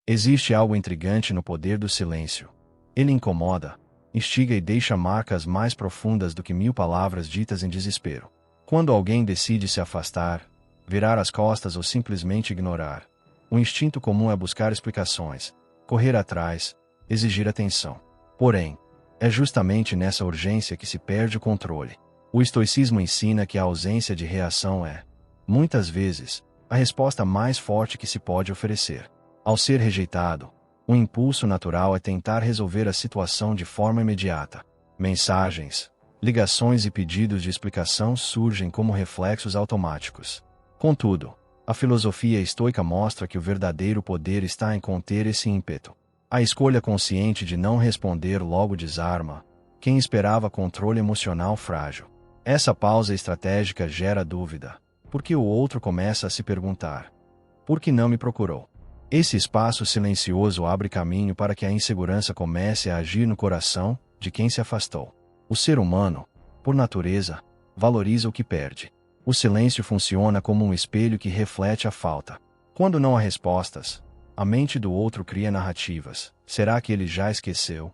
Existe algo intrigante no poder do silêncio. Ele incomoda, instiga e deixa marcas mais profundas do que 1000 palavras ditas em desespero. Quando alguém decide se afastar, virar as costas ou simplesmente ignorar, o instinto comum é buscar explicações, correr atrás, exigir atenção. Porém, é justamente nessa urgência que se perde o controle. O estoicismo ensina que a ausência de reação é, muitas vezes, a resposta mais forte que se pode oferecer. Ao ser rejeitado, o impulso natural é tentar resolver a situação de forma imediata. Mensagens, ligações e pedidos de explicação surgem como reflexos automáticos. Contudo, a filosofia estoica mostra que o verdadeiro poder está em conter esse ímpeto. A escolha consciente de não responder logo desarma quem esperava controle emocional frágil. Essa pausa estratégica gera dúvida, porque o outro começa a se perguntar: por que não me procurou? Esse espaço silencioso abre caminho para que a insegurança comece a agir no coração de quem se afastou. O ser humano, por natureza, valoriza o que perde. O silêncio funciona como um espelho que reflete a falta. Quando não há respostas, a mente do outro cria narrativas. Será que ele já esqueceu?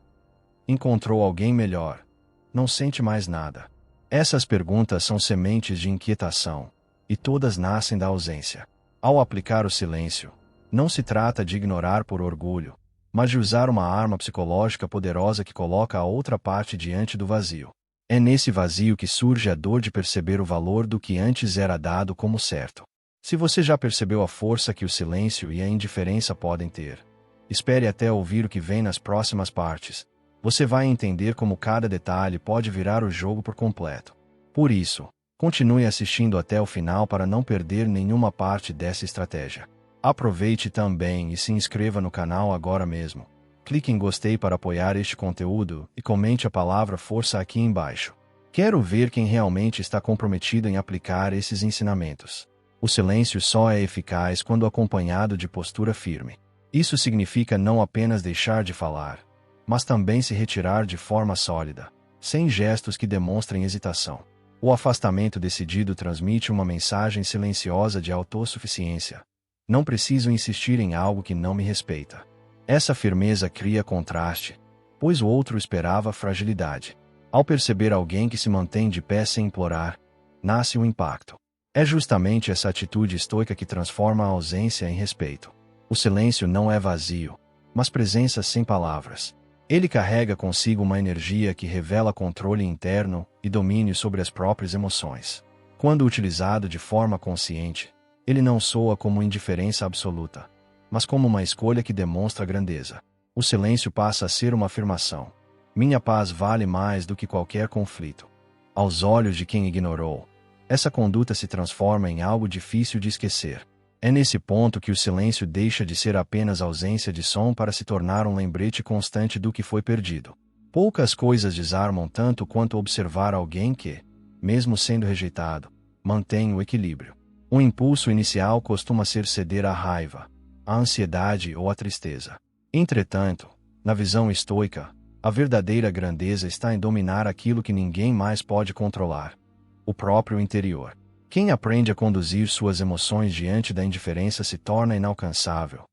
Encontrou alguém melhor? Não sente mais nada? Essas perguntas são sementes de inquietação, e todas nascem da ausência. Ao aplicar o silêncio, não se trata de ignorar por orgulho, mas de usar uma arma psicológica poderosa que coloca a outra parte diante do vazio. É nesse vazio que surge a dor de perceber o valor do que antes era dado como certo. Se você já percebeu a força que o silêncio e a indiferença podem ter, espere até ouvir o que vem nas próximas partes. Você vai entender como cada detalhe pode virar o jogo por completo. Por isso, continue assistindo até o final para não perder nenhuma parte dessa estratégia. Aproveite também e se inscreva no canal agora mesmo. Clique em gostei para apoiar este conteúdo e comente a palavra força aqui embaixo. Quero ver quem realmente está comprometido em aplicar esses ensinamentos. O silêncio só é eficaz quando acompanhado de postura firme. Isso significa não apenas deixar de falar, mas também se retirar de forma sólida, sem gestos que demonstrem hesitação. O afastamento decidido transmite uma mensagem silenciosa de autossuficiência. Não preciso insistir em algo que não me respeita. Essa firmeza cria contraste, pois o outro esperava fragilidade. Ao perceber alguém que se mantém de pé sem implorar, nasce um impacto. É justamente essa atitude estoica que transforma a ausência em respeito. O silêncio não é vazio, mas presença sem palavras. Ele carrega consigo uma energia que revela controle interno e domínio sobre as próprias emoções. Quando utilizado de forma consciente, ele não soa como indiferença absoluta, mas como uma escolha que demonstra grandeza. O silêncio passa a ser uma afirmação. Minha paz vale mais do que qualquer conflito. Aos olhos de quem ignorou, essa conduta se transforma em algo difícil de esquecer. É nesse ponto que o silêncio deixa de ser apenas ausência de som para se tornar um lembrete constante do que foi perdido. Poucas coisas desarmam tanto quanto observar alguém que, mesmo sendo rejeitado, mantém o equilíbrio. O impulso inicial costuma ser ceder à raiva, à ansiedade ou à tristeza. Entretanto, na visão estoica, a verdadeira grandeza está em dominar aquilo que ninguém mais pode controlar: o próprio interior. Quem aprende a conduzir suas emoções diante da indiferença se torna inalcançável.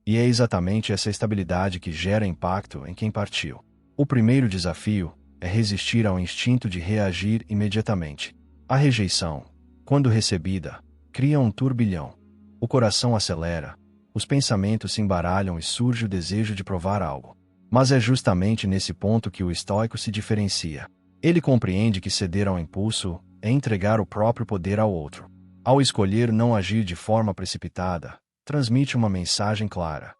E é exatamente essa estabilidade que gera impacto em quem partiu. O primeiro desafio é resistir ao instinto de reagir imediatamente. A rejeição, quando recebida, cria um turbilhão. O coração acelera, os pensamentos se embaralham e surge o desejo de provar algo. Mas é justamente nesse ponto que o estoico se diferencia. Ele compreende que ceder ao impulso é entregar o próprio poder ao outro. Ao escolher não agir de forma precipitada, transmite uma mensagem clara.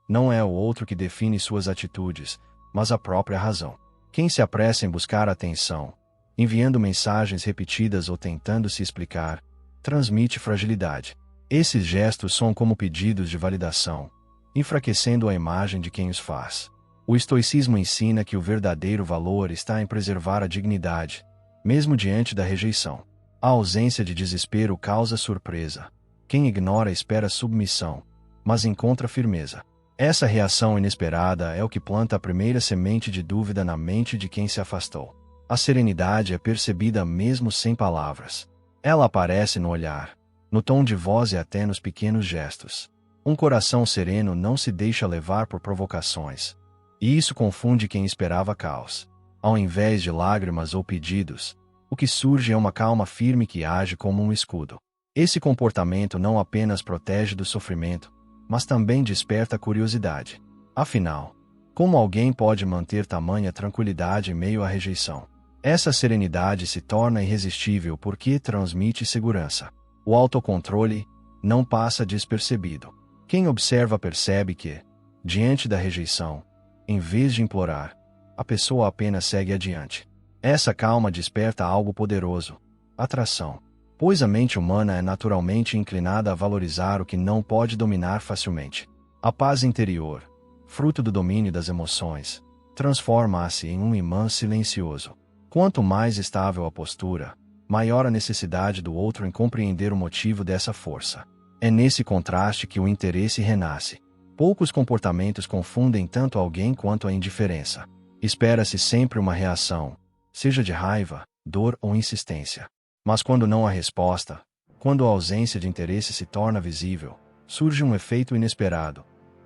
Não é o outro que define suas atitudes, mas a própria razão. Quem se apressa em buscar atenção, enviando mensagens repetidas ou tentando se explicar, transmite fragilidade. Esses gestos são como pedidos de validação, enfraquecendo a imagem de quem os faz. O estoicismo ensina que o verdadeiro valor está em preservar a dignidade, mesmo diante da rejeição. A ausência de desespero causa surpresa. Quem ignora espera submissão, mas encontra firmeza. Essa reação inesperada é o que planta a primeira semente de dúvida na mente de quem se afastou. A serenidade é percebida mesmo sem palavras. Ela aparece no olhar, no tom de voz e até nos pequenos gestos. Um coração sereno não se deixa levar por provocações. E isso confunde quem esperava caos. Ao invés de lágrimas ou pedidos, o que surge é uma calma firme que age como um escudo. Esse comportamento não apenas protege do sofrimento, mas também desperta curiosidade. Afinal, como alguém pode manter tamanha tranquilidade em meio à rejeição? Essa serenidade se torna irresistível porque transmite segurança. O autocontrole não passa despercebido. Quem observa percebe que, diante da rejeição, em vez de implorar, a pessoa apenas segue adiante. Essa calma desperta algo poderoso: atração. Pois a mente humana é naturalmente inclinada a valorizar o que não pode dominar facilmente. A paz interior, fruto do domínio das emoções, transforma-se em um imã silencioso. Quanto mais estável a postura, maior a necessidade do outro em compreender o motivo dessa força. É nesse contraste que o interesse renasce. Poucos comportamentos confundem tanto alguém quanto a indiferença. Espera-se sempre uma reação, seja de raiva, dor ou insistência. Mas quando não há resposta, quando a ausência de interesse se torna visível, surge um efeito inesperado.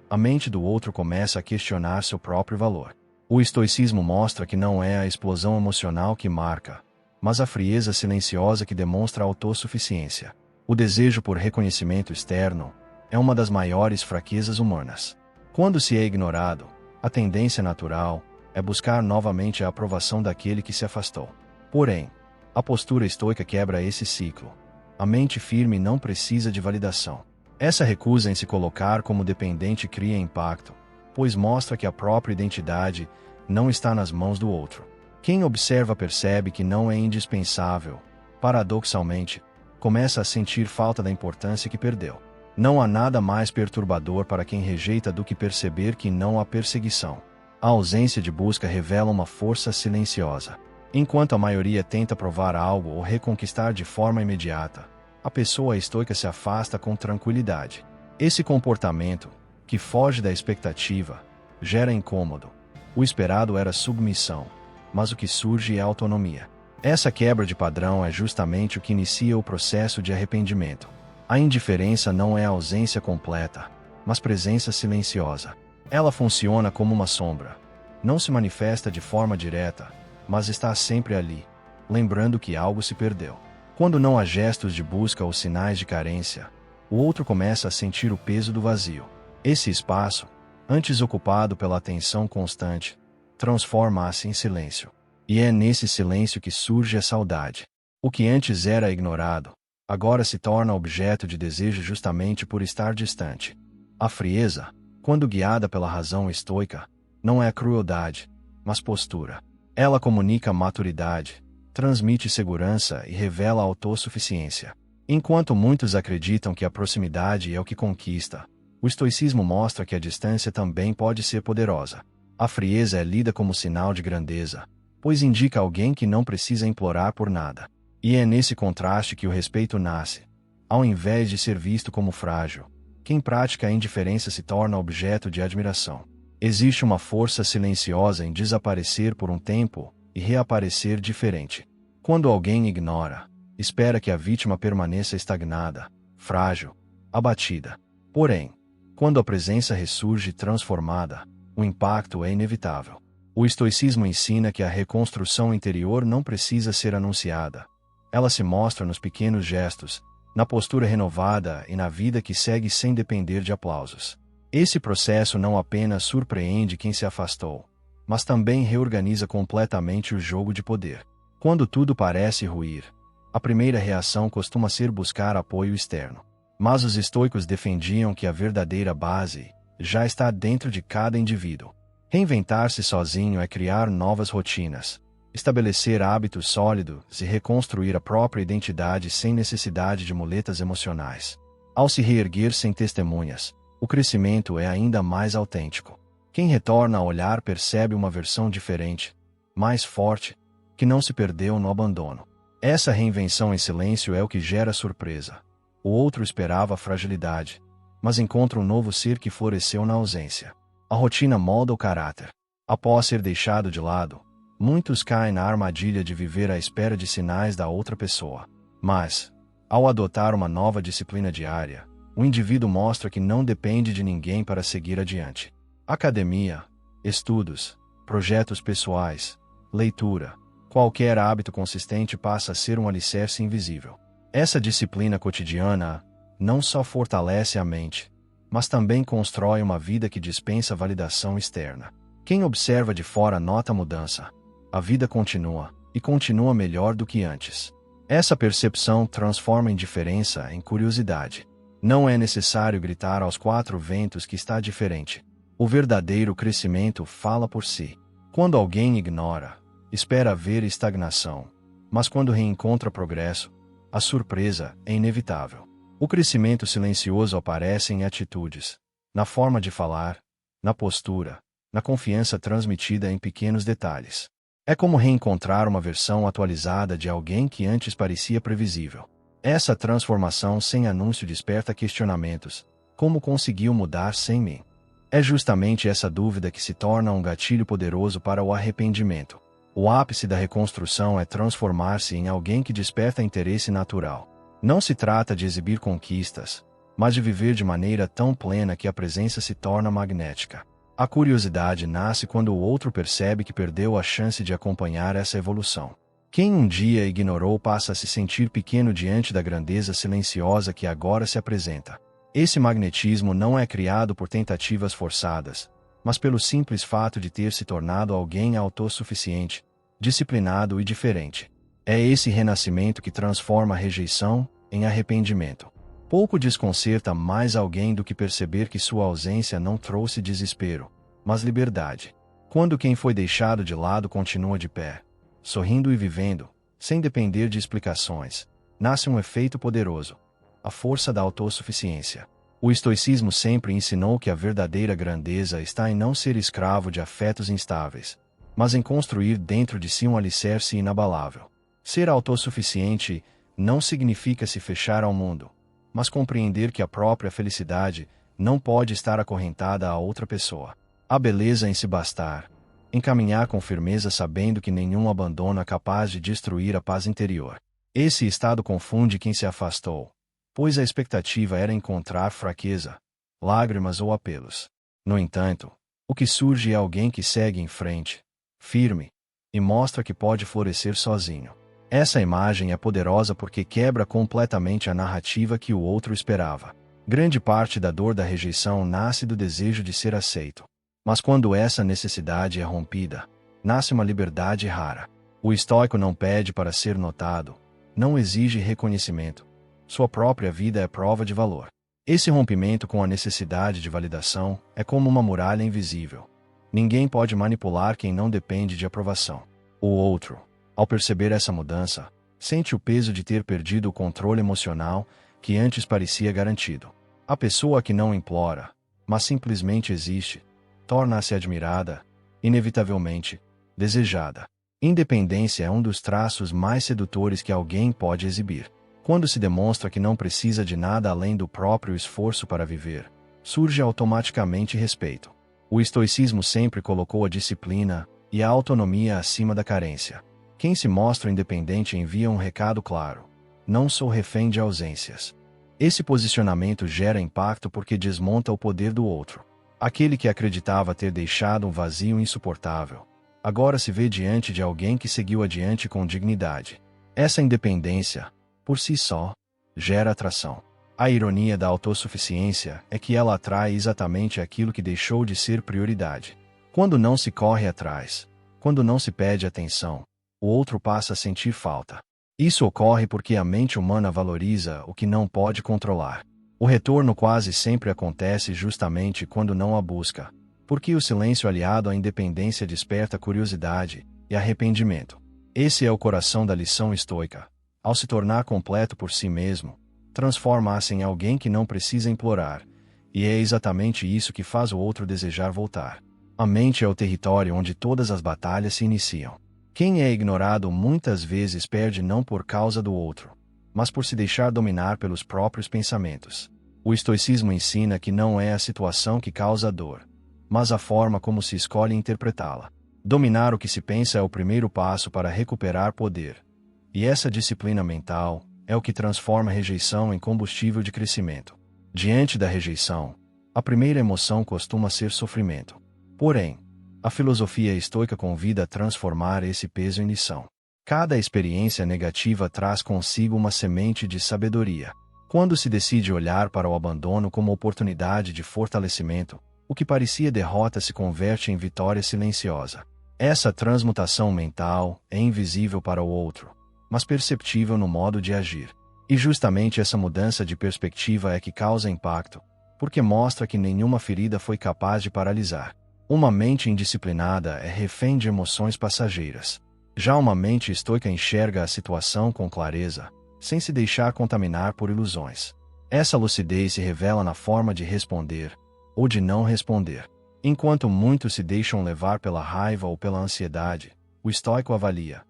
A mente do outro começa a questionar seu próprio valor. O estoicismo mostra que não é a explosão emocional que marca, mas a frieza silenciosa que demonstra a autossuficiência. O desejo por reconhecimento externo é uma das maiores fraquezas humanas. Quando se é ignorado, a tendência natural é buscar novamente a aprovação daquele que se afastou. Porém, a postura estoica quebra esse ciclo. A mente firme não precisa de validação. Essa recusa em se colocar como dependente cria impacto, pois mostra que a própria identidade não está nas mãos do outro. Quem observa percebe que não é indispensável. Paradoxalmente, começa a sentir falta da importância que perdeu. Não há nada mais perturbador para quem rejeita do que perceber que não há perseguição. A ausência de busca revela uma força silenciosa. Enquanto a maioria tenta provar algo ou reconquistar de forma imediata, a pessoa estoica se afasta com tranquilidade. Esse comportamento, que foge da expectativa, gera incômodo. O esperado era submissão, mas o que surge é autonomia. Essa quebra de padrão é justamente o que inicia o processo de arrependimento. A indiferença não é ausência completa, mas presença silenciosa. Ela funciona como uma sombra. Não se manifesta de forma direta, mas está sempre ali, lembrando que algo se perdeu. Quando não há gestos de busca ou sinais de carência, o outro começa a sentir o peso do vazio. Esse espaço, antes ocupado pela atenção constante, transforma-se em silêncio. E é nesse silêncio que surge a saudade. O que antes era ignorado, agora se torna objeto de desejo justamente por estar distante. A frieza, quando guiada pela razão estoica, não é crueldade, mas postura. Ela comunica maturidade, transmite segurança e revela autossuficiência. Enquanto muitos acreditam que a proximidade é o que conquista, o estoicismo mostra que a distância também pode ser poderosa. A frieza é lida como sinal de grandeza, pois indica alguém que não precisa implorar por nada. E é nesse contraste que o respeito nasce. Ao invés de ser visto como frágil, quem pratica a indiferença se torna objeto de admiração. Existe uma força silenciosa em desaparecer por um tempo e reaparecer diferente. Quando alguém ignora, espera que a vítima permaneça estagnada, frágil, abatida. Porém, quando a presença ressurge transformada, o impacto é inevitável. O estoicismo ensina que a reconstrução interior não precisa ser anunciada. Ela se mostra nos pequenos gestos, na postura renovada e na vida que segue sem depender de aplausos. Esse processo não apenas surpreende quem se afastou, mas também reorganiza completamente o jogo de poder. Quando tudo parece ruir, a primeira reação costuma ser buscar apoio externo. Mas os estoicos defendiam que a verdadeira base já está dentro de cada indivíduo. Reinventar-se sozinho é criar novas rotinas, estabelecer hábitos sólidos e reconstruir a própria identidade sem necessidade de muletas emocionais. Ao se reerguer sem testemunhas, o crescimento é ainda mais autêntico. Quem retorna a olhar percebe uma versão diferente, mais forte, que não se perdeu no abandono. Essa reinvenção em silêncio é o que gera surpresa. O outro esperava a fragilidade, mas encontra um novo ser que floresceu na ausência. A rotina molda o caráter. Após ser deixado de lado, muitos caem na armadilha de viver à espera de sinais da outra pessoa. Mas, ao adotar uma nova disciplina diária, o indivíduo mostra que não depende de ninguém para seguir adiante. Academia, estudos, projetos pessoais, leitura, qualquer hábito consistente passa a ser um alicerce invisível. Essa disciplina cotidiana não só fortalece a mente, mas também constrói uma vida que dispensa validação externa. Quem observa de fora nota a mudança. A vida continua, e continua melhor do que antes. Essa percepção transforma indiferença em curiosidade. Não é necessário gritar aos quatro ventos que está diferente. O verdadeiro crescimento fala por si. Quando alguém ignora, espera ver estagnação. Mas quando reencontra progresso, a surpresa é inevitável. O crescimento silencioso aparece em atitudes, na forma de falar, na postura, na confiança transmitida em pequenos detalhes. É como reencontrar uma versão atualizada de alguém que antes parecia previsível. Essa transformação sem anúncio desperta questionamentos. Como conseguiu mudar sem mim? É justamente essa dúvida que se torna um gatilho poderoso para o arrependimento. O ápice da reconstrução é transformar-se em alguém que desperta interesse natural. Não se trata de exibir conquistas, mas de viver de maneira tão plena que a presença se torna magnética. A curiosidade nasce quando o outro percebe que perdeu a chance de acompanhar essa evolução. Quem um dia ignorou passa a se sentir pequeno diante da grandeza silenciosa que agora se apresenta. Esse magnetismo não é criado por tentativas forçadas, mas pelo simples fato de ter se tornado alguém autossuficiente, disciplinado e diferente. É esse renascimento que transforma a rejeição em arrependimento. Pouco desconcerta mais alguém do que perceber que sua ausência não trouxe desespero, mas liberdade. Quando quem foi deixado de lado continua de pé, sorrindo e vivendo, sem depender de explicações, nasce um efeito poderoso: a força da autossuficiência. O estoicismo sempre ensinou que a verdadeira grandeza está em não ser escravo de afetos instáveis, mas em construir dentro de si um alicerce inabalável. Ser autossuficiente não significa se fechar ao mundo, mas compreender que a própria felicidade não pode estar acorrentada a outra pessoa. A beleza em se bastar, em caminhar com firmeza sabendo que nenhum abandono é capaz de destruir a paz interior. Esse estado confunde quem se afastou, pois a expectativa era encontrar fraqueza, lágrimas ou apelos. No entanto, o que surge é alguém que segue em frente, firme, e mostra que pode florescer sozinho. Essa imagem é poderosa porque quebra completamente a narrativa que o outro esperava. Grande parte da dor da rejeição nasce do desejo de ser aceito. Mas quando essa necessidade é rompida, nasce uma liberdade rara. O estoico não pede para ser notado, não exige reconhecimento. Sua própria vida é prova de valor. Esse rompimento com a necessidade de validação é como uma muralha invisível. Ninguém pode manipular quem não depende de aprovação. O outro, ao perceber essa mudança, sente o peso de ter perdido o controle emocional que antes parecia garantido. A pessoa que não implora, mas simplesmente existe, torna-se admirada, inevitavelmente, desejada. Independência é um dos traços mais sedutores que alguém pode exibir. Quando se demonstra que não precisa de nada além do próprio esforço para viver, surge automaticamente respeito. O estoicismo sempre colocou a disciplina e a autonomia acima da carência. Quem se mostra independente envia um recado claro: não sou refém de ausências. Esse posicionamento gera impacto porque desmonta o poder do outro. Aquele que acreditava ter deixado um vazio insuportável, agora se vê diante de alguém que seguiu adiante com dignidade. Essa independência, por si só, gera atração. A ironia da autossuficiência é que ela atrai exatamente aquilo que deixou de ser prioridade. Quando não se corre atrás, quando não se pede atenção, o outro passa a sentir falta. Isso ocorre porque a mente humana valoriza o que não pode controlar. O retorno quase sempre acontece justamente quando não a busca, porque o silêncio aliado à independência desperta curiosidade e arrependimento. Esse é o coração da lição estoica. Ao se tornar completo por si mesmo, transforma-se em alguém que não precisa implorar, e é exatamente isso que faz o outro desejar voltar. A mente é o território onde todas as batalhas se iniciam. Quem é ignorado muitas vezes perde não por causa do outro, mas por se deixar dominar pelos próprios pensamentos. O estoicismo ensina que não é a situação que causa a dor, mas a forma como se escolhe interpretá-la. Dominar o que se pensa é o primeiro passo para recuperar poder. E essa disciplina mental é o que transforma a rejeição em combustível de crescimento. Diante da rejeição, a primeira emoção costuma ser sofrimento. Porém, a filosofia estoica convida a transformar esse peso em lição. Cada experiência negativa traz consigo uma semente de sabedoria. Quando se decide olhar para o abandono como oportunidade de fortalecimento, o que parecia derrota se converte em vitória silenciosa. Essa transmutação mental é invisível para o outro, mas perceptível no modo de agir. E justamente essa mudança de perspectiva é que causa impacto, porque mostra que nenhuma ferida foi capaz de paralisar. Uma mente indisciplinada é refém de emoções passageiras. Já uma mente estoica enxerga a situação com clareza, sem se deixar contaminar por ilusões. Essa lucidez se revela na forma de responder, ou de não responder. Enquanto muitos se deixam levar pela raiva ou pela ansiedade, o estoico avalia: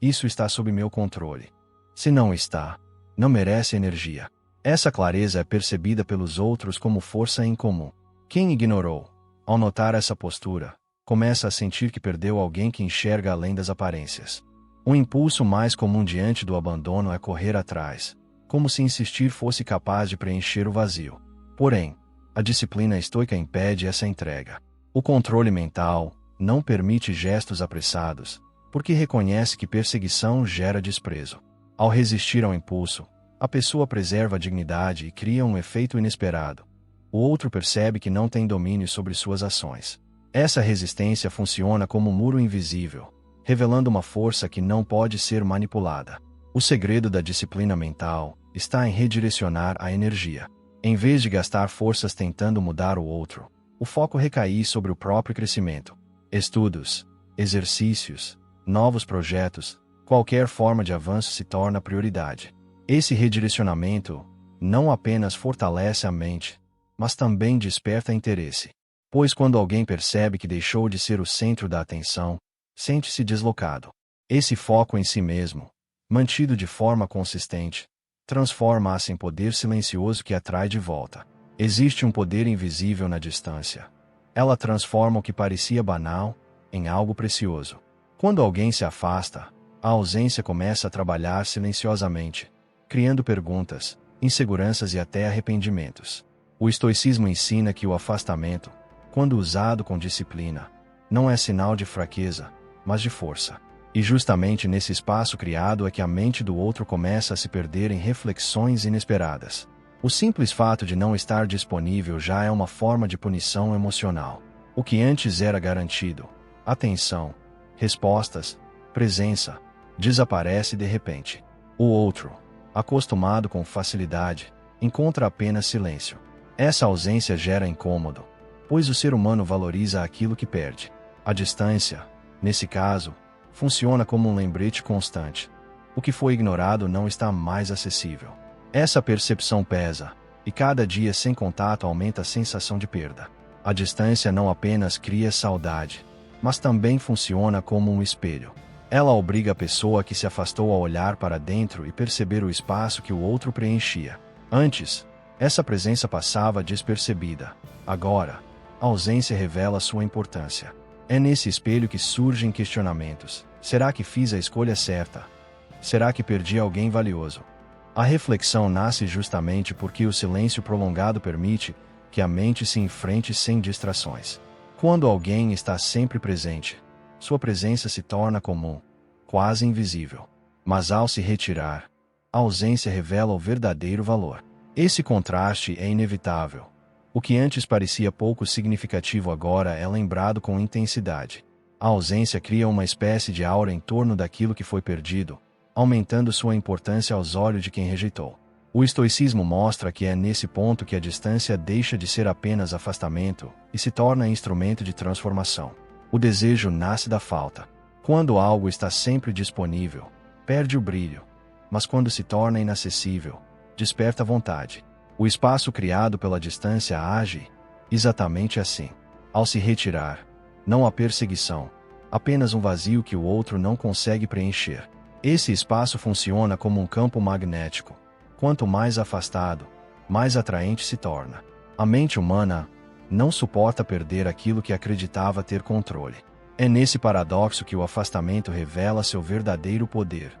isso está sob meu controle. Se não está, não merece energia. Essa clareza é percebida pelos outros como força em comum. Quem ignorou, ao notar essa postura, começa a sentir que perdeu alguém que enxerga além das aparências. O impulso mais comum diante do abandono é correr atrás, como se insistir fosse capaz de preencher o vazio. Porém, a disciplina estoica impede essa entrega. O controle mental não permite gestos apressados, porque reconhece que perseguição gera desprezo. Ao resistir ao impulso, a pessoa preserva a dignidade e cria um efeito inesperado. O outro percebe que não tem domínio sobre suas ações. Essa resistência funciona como um muro invisível, revelando uma força que não pode ser manipulada. O segredo da disciplina mental está em redirecionar a energia. Em vez de gastar forças tentando mudar o outro, o foco recai sobre o próprio crescimento. Estudos, exercícios, novos projetos, qualquer forma de avanço se torna prioridade. Esse redirecionamento não apenas fortalece a mente, mas também desperta interesse. Pois quando alguém percebe que deixou de ser o centro da atenção, sente-se deslocado. Esse foco em si mesmo, mantido de forma consistente, transforma-se em poder silencioso que atrai de volta. Existe um poder invisível na distância. Ela transforma o que parecia banal em algo precioso. Quando alguém se afasta, a ausência começa a trabalhar silenciosamente, criando perguntas, inseguranças e até arrependimentos. O estoicismo ensina que o afastamento, quando usado com disciplina, não é sinal de fraqueza, mas de força. E justamente nesse espaço criado é que a mente do outro começa a se perder em reflexões inesperadas. O simples fato de não estar disponível já é uma forma de punição emocional. O que antes era garantido, atenção, respostas, presença, desaparece de repente. O outro, acostumado com facilidade, encontra apenas silêncio. Essa ausência gera incômodo, pois o ser humano valoriza aquilo que perde. A distância, nesse caso, funciona como um lembrete constante. O que foi ignorado não está mais acessível. Essa percepção pesa, e cada dia sem contato aumenta a sensação de perda. A distância não apenas cria saudade, mas também funciona como um espelho. Ela obriga a pessoa que se afastou a olhar para dentro e perceber o espaço que o outro preenchia. Antes, essa presença passava despercebida. Agora, a ausência revela sua importância. É nesse espelho que surgem questionamentos. Será que fiz a escolha certa? Será que perdi alguém valioso? A reflexão nasce justamente porque o silêncio prolongado permite que a mente se enfrente sem distrações. Quando alguém está sempre presente, sua presença se torna comum, quase invisível. Mas ao se retirar, a ausência revela o verdadeiro valor. Esse contraste é inevitável. O que antes parecia pouco significativo agora é lembrado com intensidade. A ausência cria uma espécie de aura em torno daquilo que foi perdido, aumentando sua importância aos olhos de quem rejeitou. O estoicismo mostra que é nesse ponto que a distância deixa de ser apenas afastamento e se torna instrumento de transformação. O desejo nasce da falta. Quando algo está sempre disponível, perde o brilho, mas quando se torna inacessível, desperta vontade. O espaço criado pela distância age exatamente assim. Ao se retirar, não há perseguição, apenas um vazio que o outro não consegue preencher. Esse espaço funciona como um campo magnético. Quanto mais afastado, mais atraente se torna. A mente humana não suporta perder aquilo que acreditava ter controle. É nesse paradoxo que o afastamento revela seu verdadeiro poder: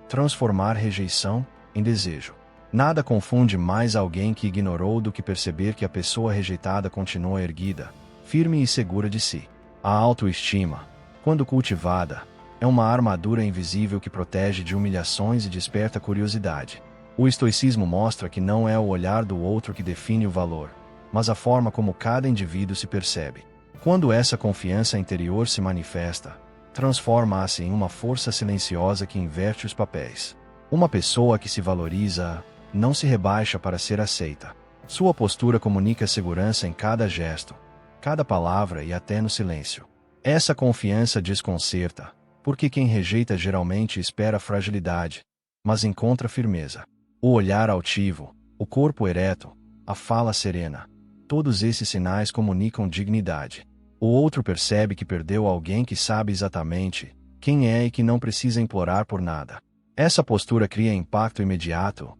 transformar rejeição em desejo. Nada confunde mais alguém que ignorou do que perceber que a pessoa rejeitada continua erguida, firme e segura de si. A autoestima, quando cultivada, é uma armadura invisível que protege de humilhações e desperta curiosidade. O estoicismo mostra que não é o olhar do outro que define o valor, mas a forma como cada indivíduo se percebe. Quando essa confiança interior se manifesta, transforma-se em uma força silenciosa que inverte os papéis. Uma pessoa que se valoriza não se rebaixa para ser aceita. Sua postura comunica segurança em cada gesto, cada palavra e até no silêncio. Essa confiança desconcerta, porque quem rejeita geralmente espera fragilidade, mas encontra firmeza. O olhar altivo, o corpo ereto, a fala serena, todos esses sinais comunicam dignidade. O outro percebe que perdeu alguém que sabe exatamente quem é e que não precisa implorar por nada. Essa postura cria impacto imediato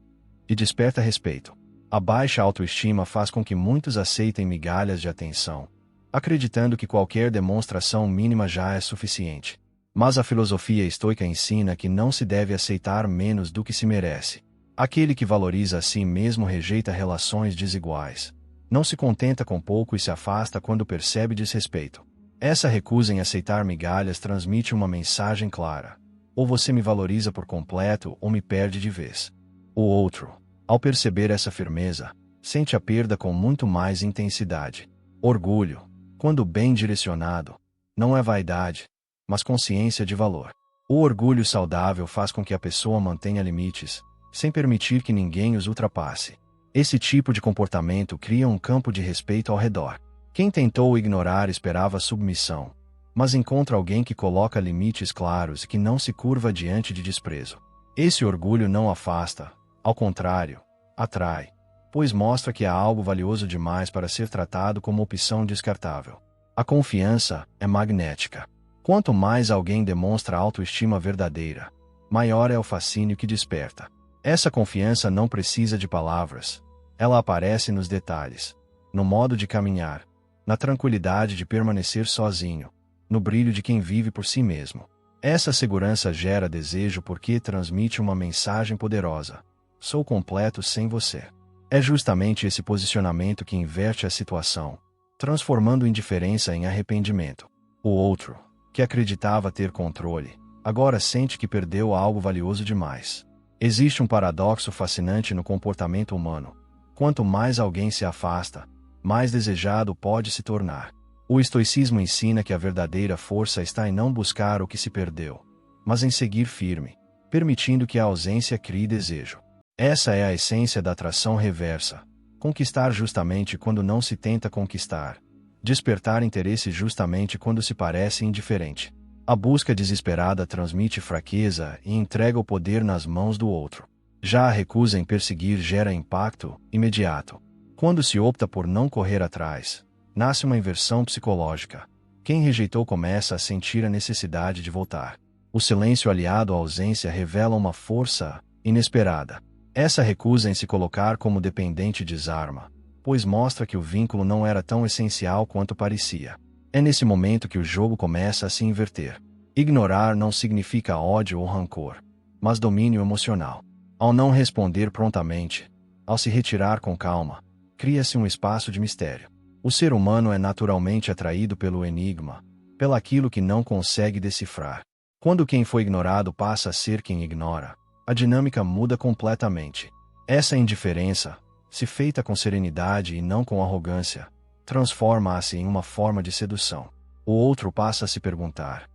e desperta respeito. A baixa autoestima faz com que muitos aceitem migalhas de atenção, acreditando que qualquer demonstração mínima já é suficiente. Mas a filosofia estoica ensina que não se deve aceitar menos do que se merece. Aquele que valoriza a si mesmo rejeita relações desiguais. Não se contenta com pouco e se afasta quando percebe desrespeito. Essa recusa em aceitar migalhas transmite uma mensagem clara: ou você me valoriza por completo ou me perde de vez. O outro, ao perceber essa firmeza, sente a perda com muito mais intensidade. Orgulho, quando bem direcionado, não é vaidade, mas consciência de valor. O orgulho saudável faz com que a pessoa mantenha limites, sem permitir que ninguém os ultrapasse. Esse tipo de comportamento cria um campo de respeito ao redor. Quem tentou ignorar esperava submissão, mas encontra alguém que coloca limites claros e que não se curva diante de desprezo. Esse orgulho não afasta, ao contrário, atrai, pois mostra que há algo valioso demais para ser tratado como opção descartável. A confiança é magnética. Quanto mais alguém demonstra autoestima verdadeira, maior é o fascínio que desperta. Essa confiança não precisa de palavras. Ela aparece nos detalhes, no modo de caminhar, na tranquilidade de permanecer sozinho, no brilho de quem vive por si mesmo. Essa segurança gera desejo porque transmite uma mensagem poderosa: sou completo sem você. É justamente esse posicionamento que inverte a situação, transformando indiferença em arrependimento. O outro, que acreditava ter controle, agora sente que perdeu algo valioso demais. Existe um paradoxo fascinante no comportamento humano. Quanto mais alguém se afasta, mais desejado pode se tornar. O estoicismo ensina que a verdadeira força está em não buscar o que se perdeu, mas em seguir firme, permitindo que a ausência crie desejo. Essa é a essência da atração reversa. Conquistar justamente quando não se tenta conquistar. Despertar interesse justamente quando se parece indiferente. A busca desesperada transmite fraqueza e entrega o poder nas mãos do outro. Já a recusa em perseguir gera impacto imediato. Quando se opta por não correr atrás, nasce uma inversão psicológica. Quem rejeitou começa a sentir a necessidade de voltar. O silêncio aliado à ausência revela uma força inesperada. Essa recusa em se colocar como dependente desarma, pois mostra que o vínculo não era tão essencial quanto parecia. É nesse momento que o jogo começa a se inverter. Ignorar não significa ódio ou rancor, mas domínio emocional. Ao não responder prontamente, ao se retirar com calma, cria-se um espaço de mistério. O ser humano é naturalmente atraído pelo enigma, pelaquilo que não consegue decifrar. Quando quem foi ignorado passa a ser quem ignora, a dinâmica muda completamente. Essa indiferença, se feita com serenidade e não com arrogância, transforma-se em uma forma de sedução. O outro passa a se perguntar: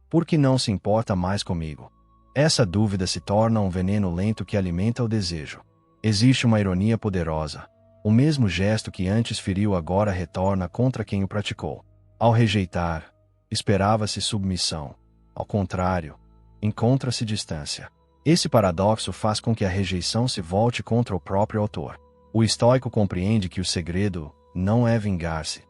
por que não se importa mais comigo? Essa dúvida se torna um veneno lento que alimenta o desejo. Existe uma ironia poderosa. O mesmo gesto que antes feriu agora retorna contra quem o praticou. Ao rejeitar, esperava-se submissão. Ao contrário, encontra-se distância. Esse paradoxo faz com que a rejeição se volte contra o próprio autor. O estoico compreende que o segredo não é vingar-se,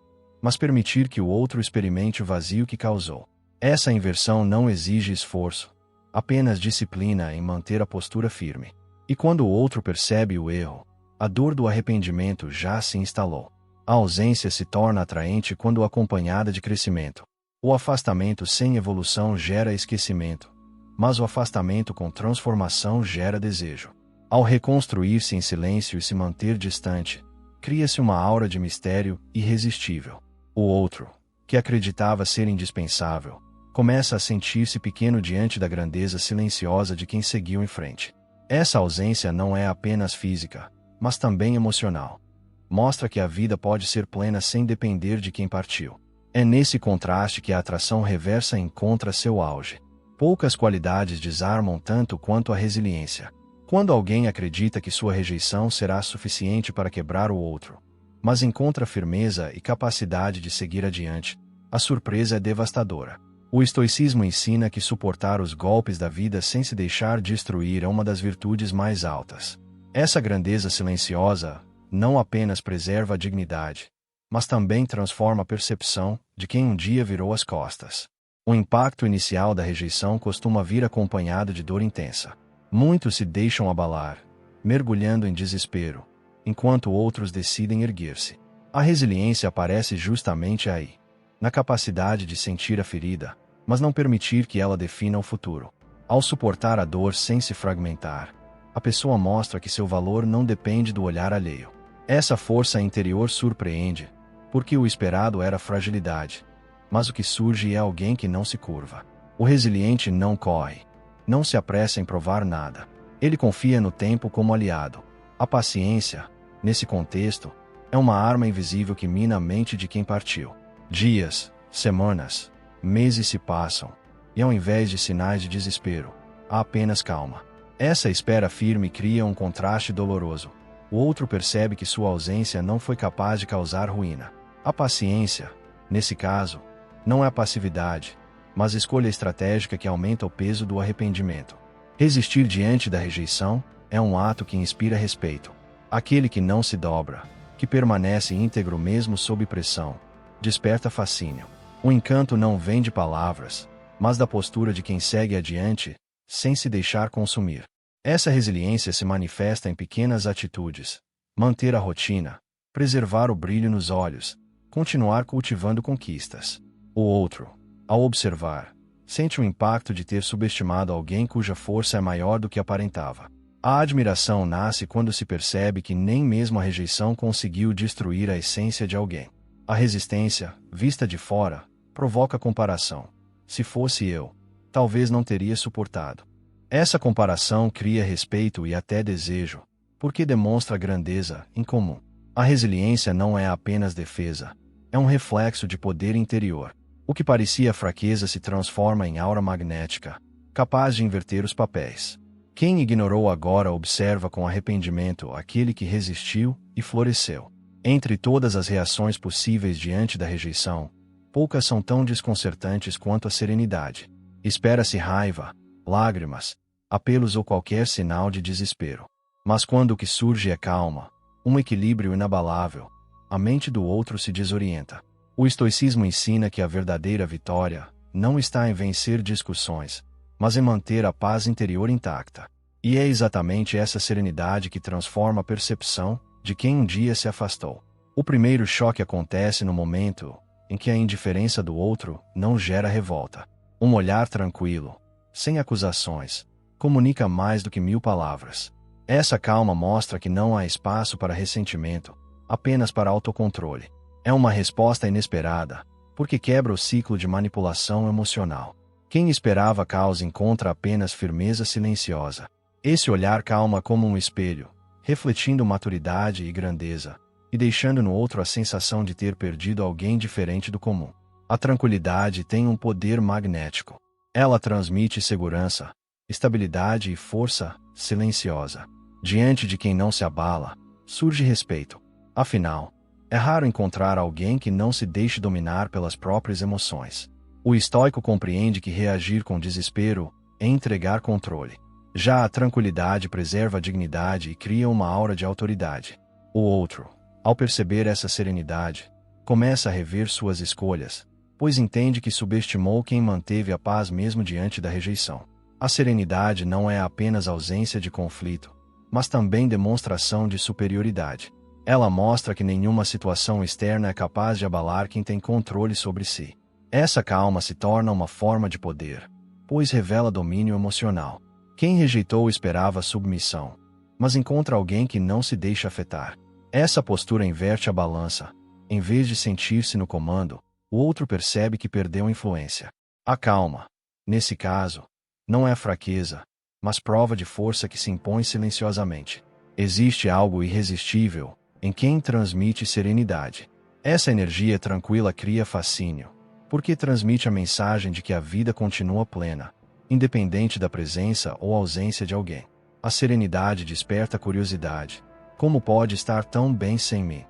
mas permitir que o outro experimente o vazio que causou. Essa inversão não exige esforço, apenas disciplina em manter a postura firme. E quando o outro percebe o erro, a dor do arrependimento já se instalou. A ausência se torna atraente quando acompanhada de crescimento. O afastamento sem evolução gera esquecimento, mas o afastamento com transformação gera desejo. Ao reconstruir-se em silêncio e se manter distante, cria-se uma aura de mistério irresistível. O outro, que acreditava ser indispensável, começa a sentir-se pequeno diante da grandeza silenciosa de quem seguiu em frente. Essa ausência não é apenas física, mas também emocional. Mostra que a vida pode ser plena sem depender de quem partiu. É nesse contraste que a atração reversa encontra seu auge. Poucas qualidades desarmam tanto quanto a resiliência. Quando alguém acredita que sua rejeição será suficiente para quebrar o outro, mas encontra firmeza e capacidade de seguir adiante, a surpresa é devastadora. O estoicismo ensina que suportar os golpes da vida sem se deixar destruir é uma das virtudes mais altas. Essa grandeza silenciosa não apenas preserva a dignidade, mas também transforma a percepção de quem um dia virou as costas. O impacto inicial da rejeição costuma vir acompanhado de dor intensa. Muitos se deixam abalar, mergulhando em desespero, enquanto outros decidem erguer-se. A resiliência aparece justamente aí, na capacidade de sentir a ferida, mas não permitir que ela defina o futuro. Ao suportar a dor sem se fragmentar, a pessoa mostra que seu valor não depende do olhar alheio. Essa força interior surpreende, porque o esperado era fragilidade, mas o que surge é alguém que não se curva. O resiliente não corre, não se apressa em provar nada. Ele confia no tempo como aliado. A paciência, nesse contexto, é uma arma invisível que mina a mente de quem partiu. Dias, semanas, meses se passam, e ao invés de sinais de desespero, há apenas calma. Essa espera firme cria um contraste doloroso. O outro percebe que sua ausência não foi capaz de causar ruína. A paciência, nesse caso, não é a passividade, mas escolha estratégica que aumenta o peso do arrependimento. Resistir diante da rejeição é um ato que inspira respeito. Aquele que não se dobra, que permanece íntegro mesmo sob pressão, desperta fascínio. O encanto não vem de palavras, mas da postura de quem segue adiante, sem se deixar consumir. Essa resiliência se manifesta em pequenas atitudes: manter a rotina, preservar o brilho nos olhos, continuar cultivando conquistas. O outro, ao observar, sente o impacto de ter subestimado alguém cuja força é maior do que aparentava. A admiração nasce quando se percebe que nem mesmo a rejeição conseguiu destruir a essência de alguém. A resistência, vista de fora, provoca comparação. Se fosse eu, talvez não teria suportado. Essa comparação cria respeito e até desejo, porque demonstra grandeza em comum. A resiliência não é apenas defesa, é um reflexo de poder interior. O que parecia fraqueza se transforma em aura magnética, capaz de inverter os papéis. Quem ignorou agora observa com arrependimento aquele que resistiu e floresceu. Entre todas as reações possíveis diante da rejeição, poucas são tão desconcertantes quanto a serenidade. Espera-se raiva, lágrimas, apelos ou qualquer sinal de desespero. Mas quando o que surge é calma, um equilíbrio inabalável, a mente do outro se desorienta. O estoicismo ensina que a verdadeira vitória não está em vencer discussões, mas em manter a paz interior intacta. E é exatamente essa serenidade que transforma a percepção de quem um dia se afastou. O primeiro choque acontece no momento em que a indiferença do outro não gera revolta. Um olhar tranquilo, sem acusações, comunica mais do que 1000 palavras. Essa calma mostra que não há espaço para ressentimento, apenas para autocontrole. É uma resposta inesperada, porque quebra o ciclo de manipulação emocional. Quem esperava caos encontra apenas firmeza silenciosa. Esse olhar calma como um espelho, refletindo maturidade e grandeza, e deixando no outro a sensação de ter perdido alguém diferente do comum. A tranquilidade tem um poder magnético. Ela transmite segurança, estabilidade e força silenciosa. Diante de quem não se abala, surge respeito. Afinal, é raro encontrar alguém que não se deixe dominar pelas próprias emoções. O estoico compreende que reagir com desespero é entregar controle. Já a tranquilidade preserva a dignidade e cria uma aura de autoridade. O outro, ao perceber essa serenidade, começa a rever suas escolhas, pois entende que subestimou quem manteve a paz mesmo diante da rejeição. A serenidade não é apenas ausência de conflito, mas também demonstração de superioridade. Ela mostra que nenhuma situação externa é capaz de abalar quem tem controle sobre si. Essa calma se torna uma forma de poder, pois revela domínio emocional. Quem rejeitou esperava submissão, mas encontra alguém que não se deixa afetar. Essa postura inverte a balança. Em vez de sentir-se no comando, o outro percebe que perdeu influência. A calma, nesse caso, não é fraqueza, mas prova de força que se impõe silenciosamente. Existe algo irresistível em quem transmite serenidade. Essa energia tranquila cria fascínio, porque transmite a mensagem de que a vida continua plena, independente da presença ou ausência de alguém. A serenidade desperta curiosidade. Como pode estar tão bem sem mim?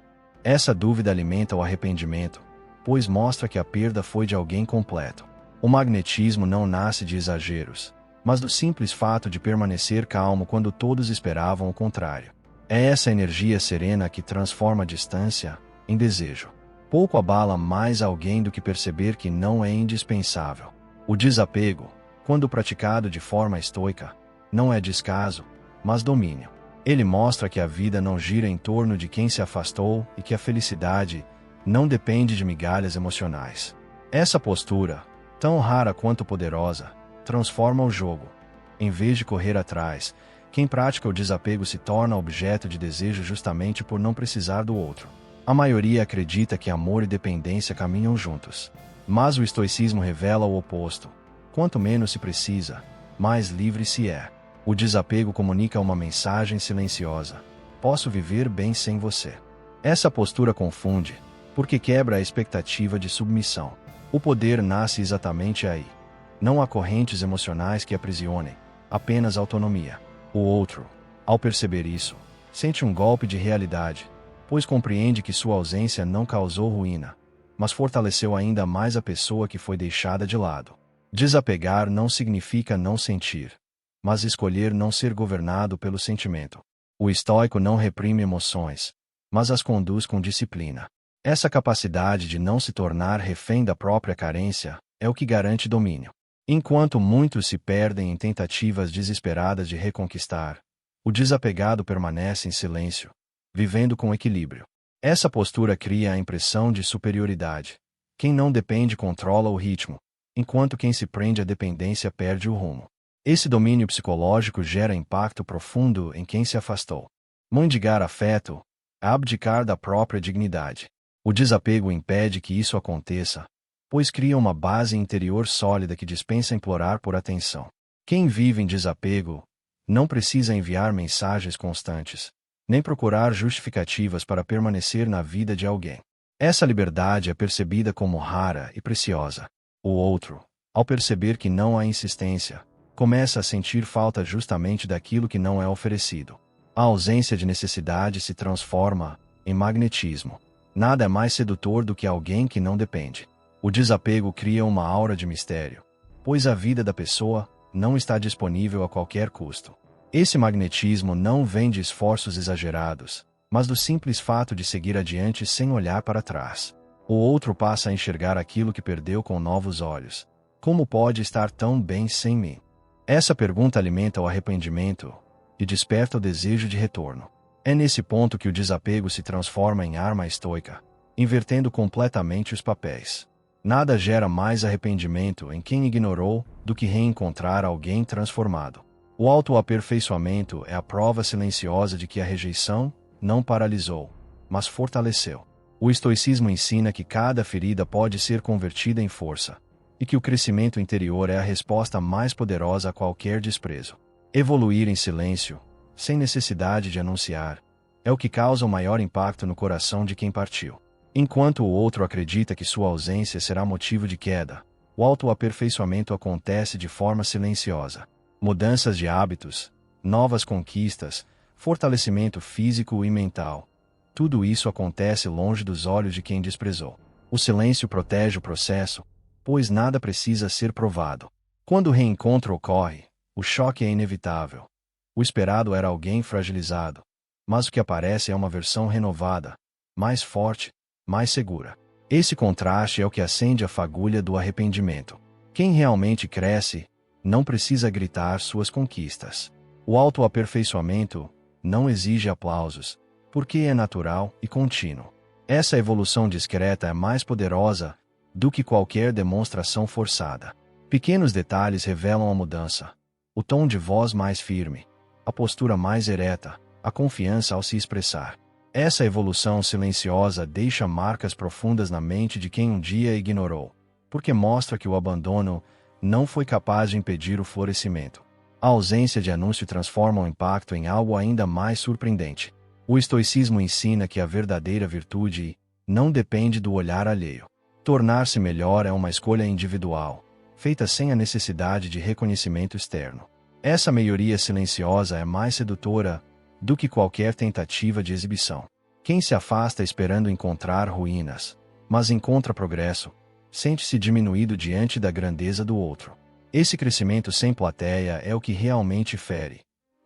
Essa dúvida alimenta o arrependimento, pois mostra que a perda foi de alguém completo. O magnetismo não nasce de exageros, mas do simples fato de permanecer calmo quando todos esperavam o contrário. É essa energia serena que transforma a distância em desejo. Pouco abala mais alguém do que perceber que não é indispensável. O desapego, quando praticado de forma estoica, não é descaso, mas domínio. Ele mostra que a vida não gira em torno de quem se afastou e que a felicidade não depende de migalhas emocionais. Essa postura, tão rara quanto poderosa, transforma o jogo. Em vez de correr atrás, quem pratica o desapego se torna objeto de desejo justamente por não precisar do outro. A maioria acredita que amor e dependência caminham juntos. Mas o estoicismo revela o oposto. Quanto menos se precisa, mais livre se é. O desapego comunica uma mensagem silenciosa: posso viver bem sem você. Essa postura confunde, porque quebra a expectativa de submissão. O poder nasce exatamente aí. Não há correntes emocionais que aprisionem, apenas autonomia. O outro, ao perceber isso, sente um golpe de realidade, pois compreende que sua ausência não causou ruína, mas fortaleceu ainda mais a pessoa que foi deixada de lado. Desapegar não significa não sentir, mas escolher não ser governado pelo sentimento. O estoico não reprime emoções, mas as conduz com disciplina. Essa capacidade de não se tornar refém da própria carência é o que garante domínio. Enquanto muitos se perdem em tentativas desesperadas de reconquistar, o desapegado permanece em silêncio, vivendo com equilíbrio. Essa postura cria a impressão de superioridade. Quem não depende controla o ritmo, enquanto quem se prende à dependência perde o rumo. Esse domínio psicológico gera impacto profundo em quem se afastou. Mendigar afeto é abdicar da própria dignidade. O desapego impede que isso aconteça, pois cria uma base interior sólida que dispensa implorar por atenção. Quem vive em desapego não precisa enviar mensagens constantes, nem procurar justificativas para permanecer na vida de alguém. Essa liberdade é percebida como rara e preciosa. O outro, ao perceber que não há insistência, começa a sentir falta justamente daquilo que não é oferecido. A ausência de necessidade se transforma em magnetismo. Nada é mais sedutor do que alguém que não depende. O desapego cria uma aura de mistério, pois a vida da pessoa não está disponível a qualquer custo. Esse magnetismo não vem de esforços exagerados, mas do simples fato de seguir adiante sem olhar para trás. O outro passa a enxergar aquilo que perdeu com novos olhos. Como pode estar tão bem sem mim? Essa pergunta alimenta o arrependimento e desperta o desejo de retorno. É nesse ponto que o desapego se transforma em arma estoica, invertendo completamente os papéis. Nada gera mais arrependimento em quem ignorou do que reencontrar alguém transformado. O autoaperfeiçoamento é a prova silenciosa de que a rejeição não paralisou, mas fortaleceu. O estoicismo ensina que cada ferida pode ser convertida em força, e que o crescimento interior é a resposta mais poderosa a qualquer desprezo. Evoluir em silêncio, sem necessidade de anunciar, é o que causa o maior impacto no coração de quem partiu. Enquanto o outro acredita que sua ausência será motivo de queda, o autoaperfeiçoamento acontece de forma silenciosa. Mudanças de hábitos, novas conquistas, fortalecimento físico e mental. Tudo isso acontece longe dos olhos de quem desprezou. O silêncio protege o processo, pois nada precisa ser provado. Quando o reencontro ocorre, o choque é inevitável. O esperado era alguém fragilizado, mas o que aparece é uma versão renovada, mais forte, mais segura. Esse contraste é o que acende a fagulha do arrependimento. Quem realmente cresce não precisa gritar suas conquistas. O autoaperfeiçoamento não exige aplausos, porque é natural e contínuo. Essa evolução discreta é mais poderosa do que qualquer demonstração forçada. Pequenos detalhes revelam a mudança. O tom de voz mais firme, a postura mais ereta, a confiança ao se expressar. Essa evolução silenciosa deixa marcas profundas na mente de quem um dia ignorou, porque mostra que o abandono não foi capaz de impedir o florescimento. A ausência de anúncio transforma o impacto em algo ainda mais surpreendente. O estoicismo ensina que a verdadeira virtude não depende do olhar alheio. Tornar-se melhor é uma escolha individual, feita sem a necessidade de reconhecimento externo. Essa melhoria silenciosa é mais sedutora do que qualquer tentativa de exibição. Quem se afasta esperando encontrar ruínas, mas encontra progresso, sente-se diminuído diante da grandeza do outro. Esse crescimento sem plateia é o que realmente fere.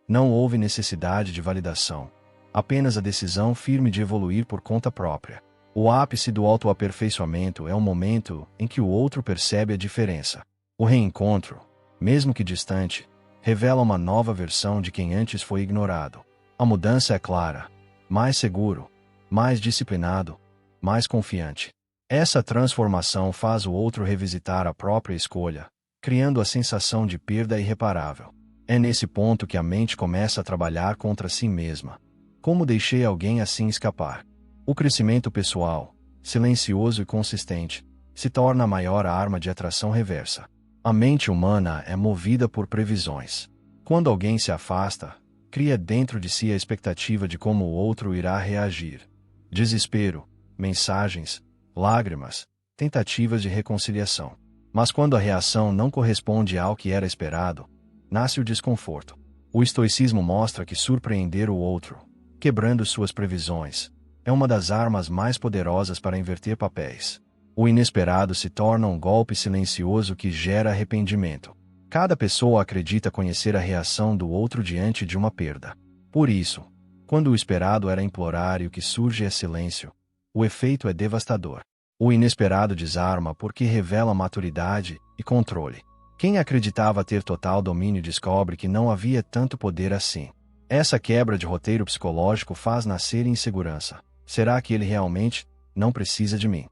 Não houve necessidade de validação, apenas a decisão firme de evoluir por conta própria. O ápice do autoaperfeiçoamento é o momento em que o outro percebe a diferença. O reencontro, mesmo que distante, revela uma nova versão de quem antes foi ignorado. A mudança é clara, mais seguro, mais disciplinado, mais confiante. Essa transformação faz o outro revisitar a própria escolha, criando a sensação de perda irreparável. É nesse ponto que a mente começa a trabalhar contra si mesma. Como deixei alguém assim escapar? O crescimento pessoal, silencioso e consistente, se torna a maior arma de atração reversa. A mente humana é movida por previsões. Quando alguém se afasta, cria dentro de si a expectativa de como o outro irá reagir. Desespero, mensagens, lágrimas, tentativas de reconciliação. Mas quando a reação não corresponde ao que era esperado, nasce o desconforto. O estoicismo mostra que surpreender o outro, quebrando suas previsões, é uma das armas mais poderosas para inverter papéis. O inesperado se torna um golpe silencioso que gera arrependimento. Cada pessoa acredita conhecer a reação do outro diante de uma perda. Por isso, quando o esperado era implorar e o que surge é silêncio, o efeito é devastador. O inesperado desarma porque revela maturidade e controle. Quem acreditava ter total domínio descobre que não havia tanto poder assim. Essa quebra de roteiro psicológico faz nascer insegurança. Será que ele realmente não precisa de mim?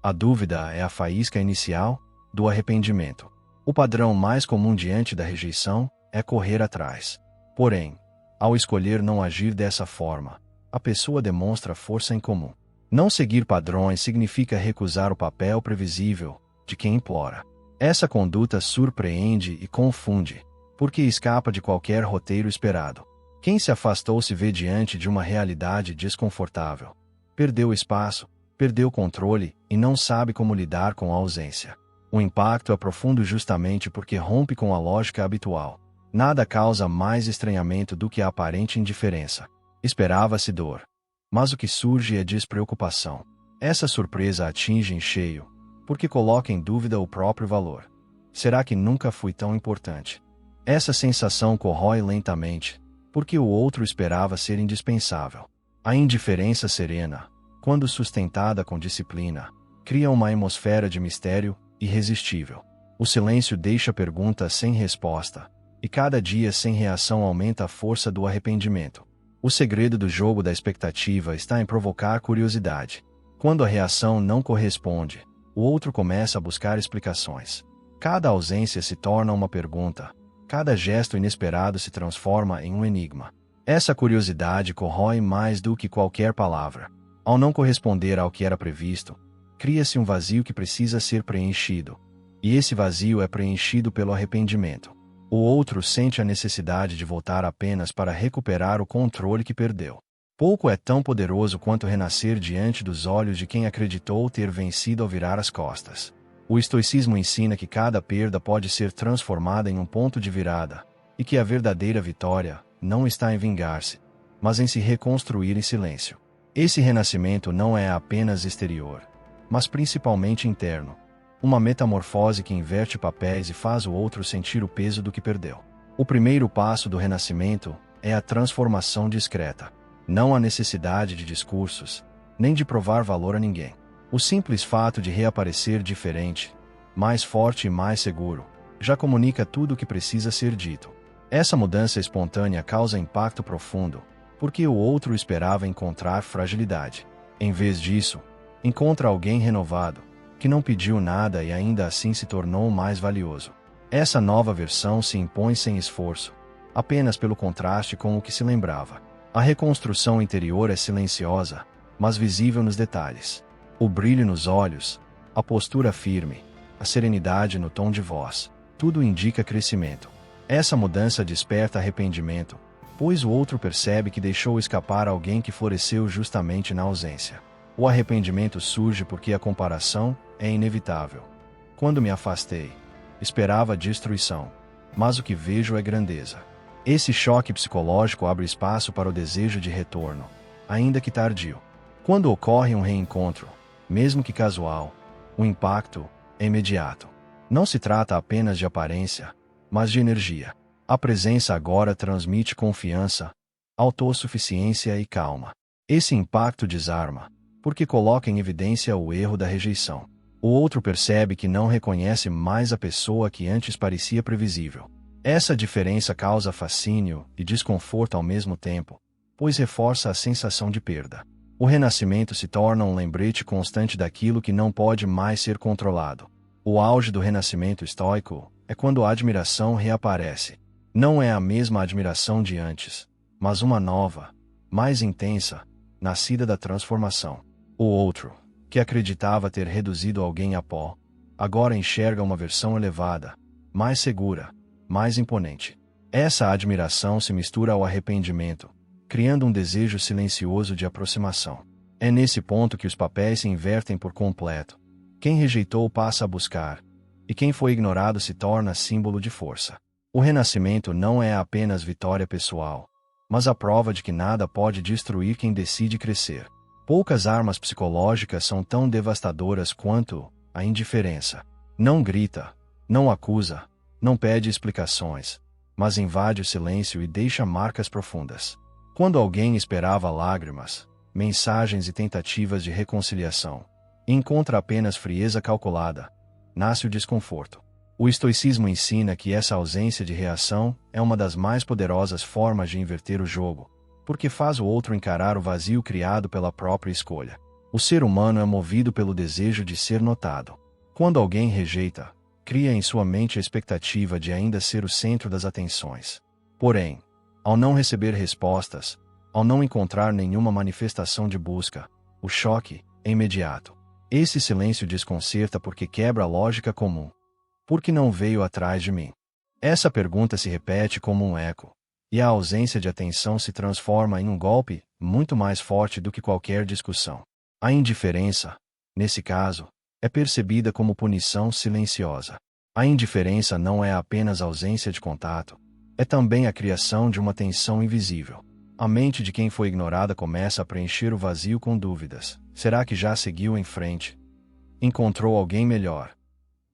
A dúvida é a faísca inicial do arrependimento. O padrão mais comum diante da rejeição é correr atrás. Porém, ao escolher não agir dessa forma, a pessoa demonstra força em comum. Não seguir padrões significa recusar o papel previsível de quem implora. Essa conduta surpreende e confunde, porque escapa de qualquer roteiro esperado. Quem se afastou se vê diante de uma realidade desconfortável. Perdeu espaço, perdeu controle e não sabe como lidar com a ausência. O impacto é profundo justamente porque rompe com a lógica habitual. Nada causa mais estranhamento do que a aparente indiferença. Esperava-se dor. Mas o que surge é despreocupação. Essa surpresa atinge em cheio, porque coloca em dúvida o próprio valor. Será que nunca fui tão importante? Essa sensação corrói lentamente, porque o outro esperava ser indispensável. A indiferença serena, quando sustentada com disciplina, cria uma atmosfera de mistério irresistível. O silêncio deixa perguntas sem resposta, e cada dia sem reação aumenta a força do arrependimento. O segredo do jogo da expectativa está em provocar curiosidade. Quando a reação não corresponde, o outro começa a buscar explicações. Cada ausência se torna uma pergunta. Cada gesto inesperado se transforma em um enigma. Essa curiosidade corrói mais do que qualquer palavra. Ao não corresponder ao que era previsto, cria-se um vazio que precisa ser preenchido. E esse vazio é preenchido pelo arrependimento. O outro sente a necessidade de voltar apenas para recuperar o controle que perdeu. Pouco é tão poderoso quanto renascer diante dos olhos de quem acreditou ter vencido ao virar as costas. O estoicismo ensina que cada perda pode ser transformada em um ponto de virada, e que a verdadeira vitória não está em vingar-se, mas em se reconstruir em silêncio. Esse renascimento não é apenas exterior, mas principalmente interno. Uma metamorfose que inverte papéis e faz o outro sentir o peso do que perdeu. O primeiro passo do renascimento é a transformação discreta. Não há necessidade de discursos, nem de provar valor a ninguém. O simples fato de reaparecer diferente, mais forte e mais seguro, já comunica tudo o que precisa ser dito. Essa mudança espontânea causa impacto profundo, porque o outro esperava encontrar fragilidade. Em vez disso, encontra alguém renovado, que não pediu nada e ainda assim se tornou mais valioso. Essa nova versão se impõe sem esforço, apenas pelo contraste com o que se lembrava. A reconstrução interior é silenciosa, mas visível nos detalhes. O brilho nos olhos, a postura firme, a serenidade no tom de voz, tudo indica crescimento. Essa mudança desperta arrependimento, pois o outro percebe que deixou escapar alguém que floresceu justamente na ausência. O arrependimento surge porque a comparação é inevitável. Quando me afastei, esperava destruição, mas o que vejo é grandeza. Esse choque psicológico abre espaço para o desejo de retorno, ainda que tardio. Quando ocorre um reencontro, mesmo que casual, o impacto é imediato. Não se trata apenas de aparência, mas de energia. A presença agora transmite confiança, autossuficiência e calma. Esse impacto desarma, porque coloca em evidência o erro da rejeição. O outro percebe que não reconhece mais a pessoa que antes parecia previsível. Essa diferença causa fascínio e desconforto ao mesmo tempo, pois reforça a sensação de perda. O renascimento se torna um lembrete constante daquilo que não pode mais ser controlado. O auge do renascimento estoico é quando a admiração reaparece. Não é a mesma admiração de antes, mas uma nova, mais intensa, nascida da transformação. O outro, que acreditava ter reduzido alguém a pó, agora enxerga uma versão elevada, mais segura, mais imponente. Essa admiração se mistura ao arrependimento, criando um desejo silencioso de aproximação. É nesse ponto que os papéis se invertem por completo. Quem rejeitou passa a buscar, e quem foi ignorado se torna símbolo de força. O renascimento não é apenas vitória pessoal, mas a prova de que nada pode destruir quem decide crescer. Poucas armas psicológicas são tão devastadoras quanto a indiferença. Não grita, não acusa, não pede explicações, mas invade o silêncio e deixa marcas profundas. Quando alguém esperava lágrimas, mensagens e tentativas de reconciliação, e encontra apenas frieza calculada, nasce o desconforto. O estoicismo ensina que essa ausência de reação é uma das mais poderosas formas de inverter o jogo, porque faz o outro encarar o vazio criado pela própria escolha. O ser humano é movido pelo desejo de ser notado. Quando alguém rejeita, cria em sua mente a expectativa de ainda ser o centro das atenções. Porém, ao não receber respostas, ao não encontrar nenhuma manifestação de busca, o choque é imediato. Esse silêncio desconcerta porque quebra a lógica comum. Por que não veio atrás de mim? Essa pergunta se repete como um eco, e a ausência de atenção se transforma em um golpe muito mais forte do que qualquer discussão. A indiferença, nesse caso, é percebida como punição silenciosa. A indiferença não é apenas ausência de contato, é também a criação de uma tensão invisível. A mente de quem foi ignorada começa a preencher o vazio com dúvidas. Será que já seguiu em frente? Encontrou alguém melhor?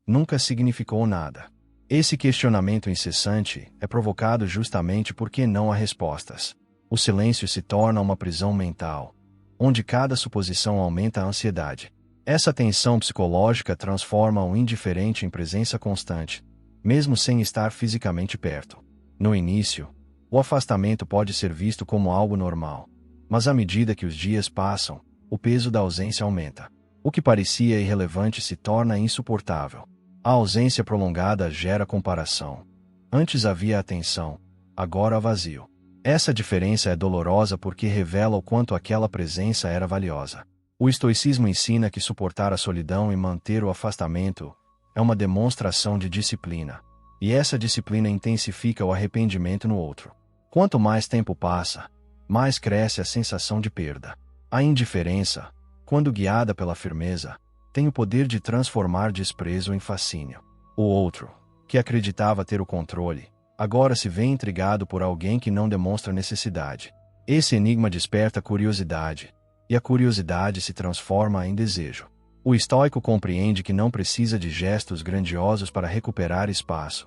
Nunca significou nada. Esse questionamento incessante é provocado justamente porque não há respostas. O silêncio se torna uma prisão mental, onde cada suposição aumenta a ansiedade. Essa tensão psicológica transforma o indiferente em presença constante, mesmo sem estar fisicamente perto. No início, o afastamento pode ser visto como algo normal, mas à medida que os dias passam, o peso da ausência aumenta. O que parecia irrelevante se torna insuportável. A ausência prolongada gera comparação. Antes havia atenção, agora há vazio. Essa diferença é dolorosa porque revela o quanto aquela presença era valiosa. O estoicismo ensina que suportar a solidão e manter o afastamento é uma demonstração de disciplina, e essa disciplina intensifica o arrependimento no outro. Quanto mais tempo passa, mais cresce a sensação de perda. A indiferença, quando guiada pela firmeza, tem o poder de transformar desprezo em fascínio. O outro, que acreditava ter o controle, agora se vê intrigado por alguém que não demonstra necessidade. Esse enigma desperta curiosidade, e a curiosidade se transforma em desejo. O estoico compreende que não precisa de gestos grandiosos para recuperar espaço.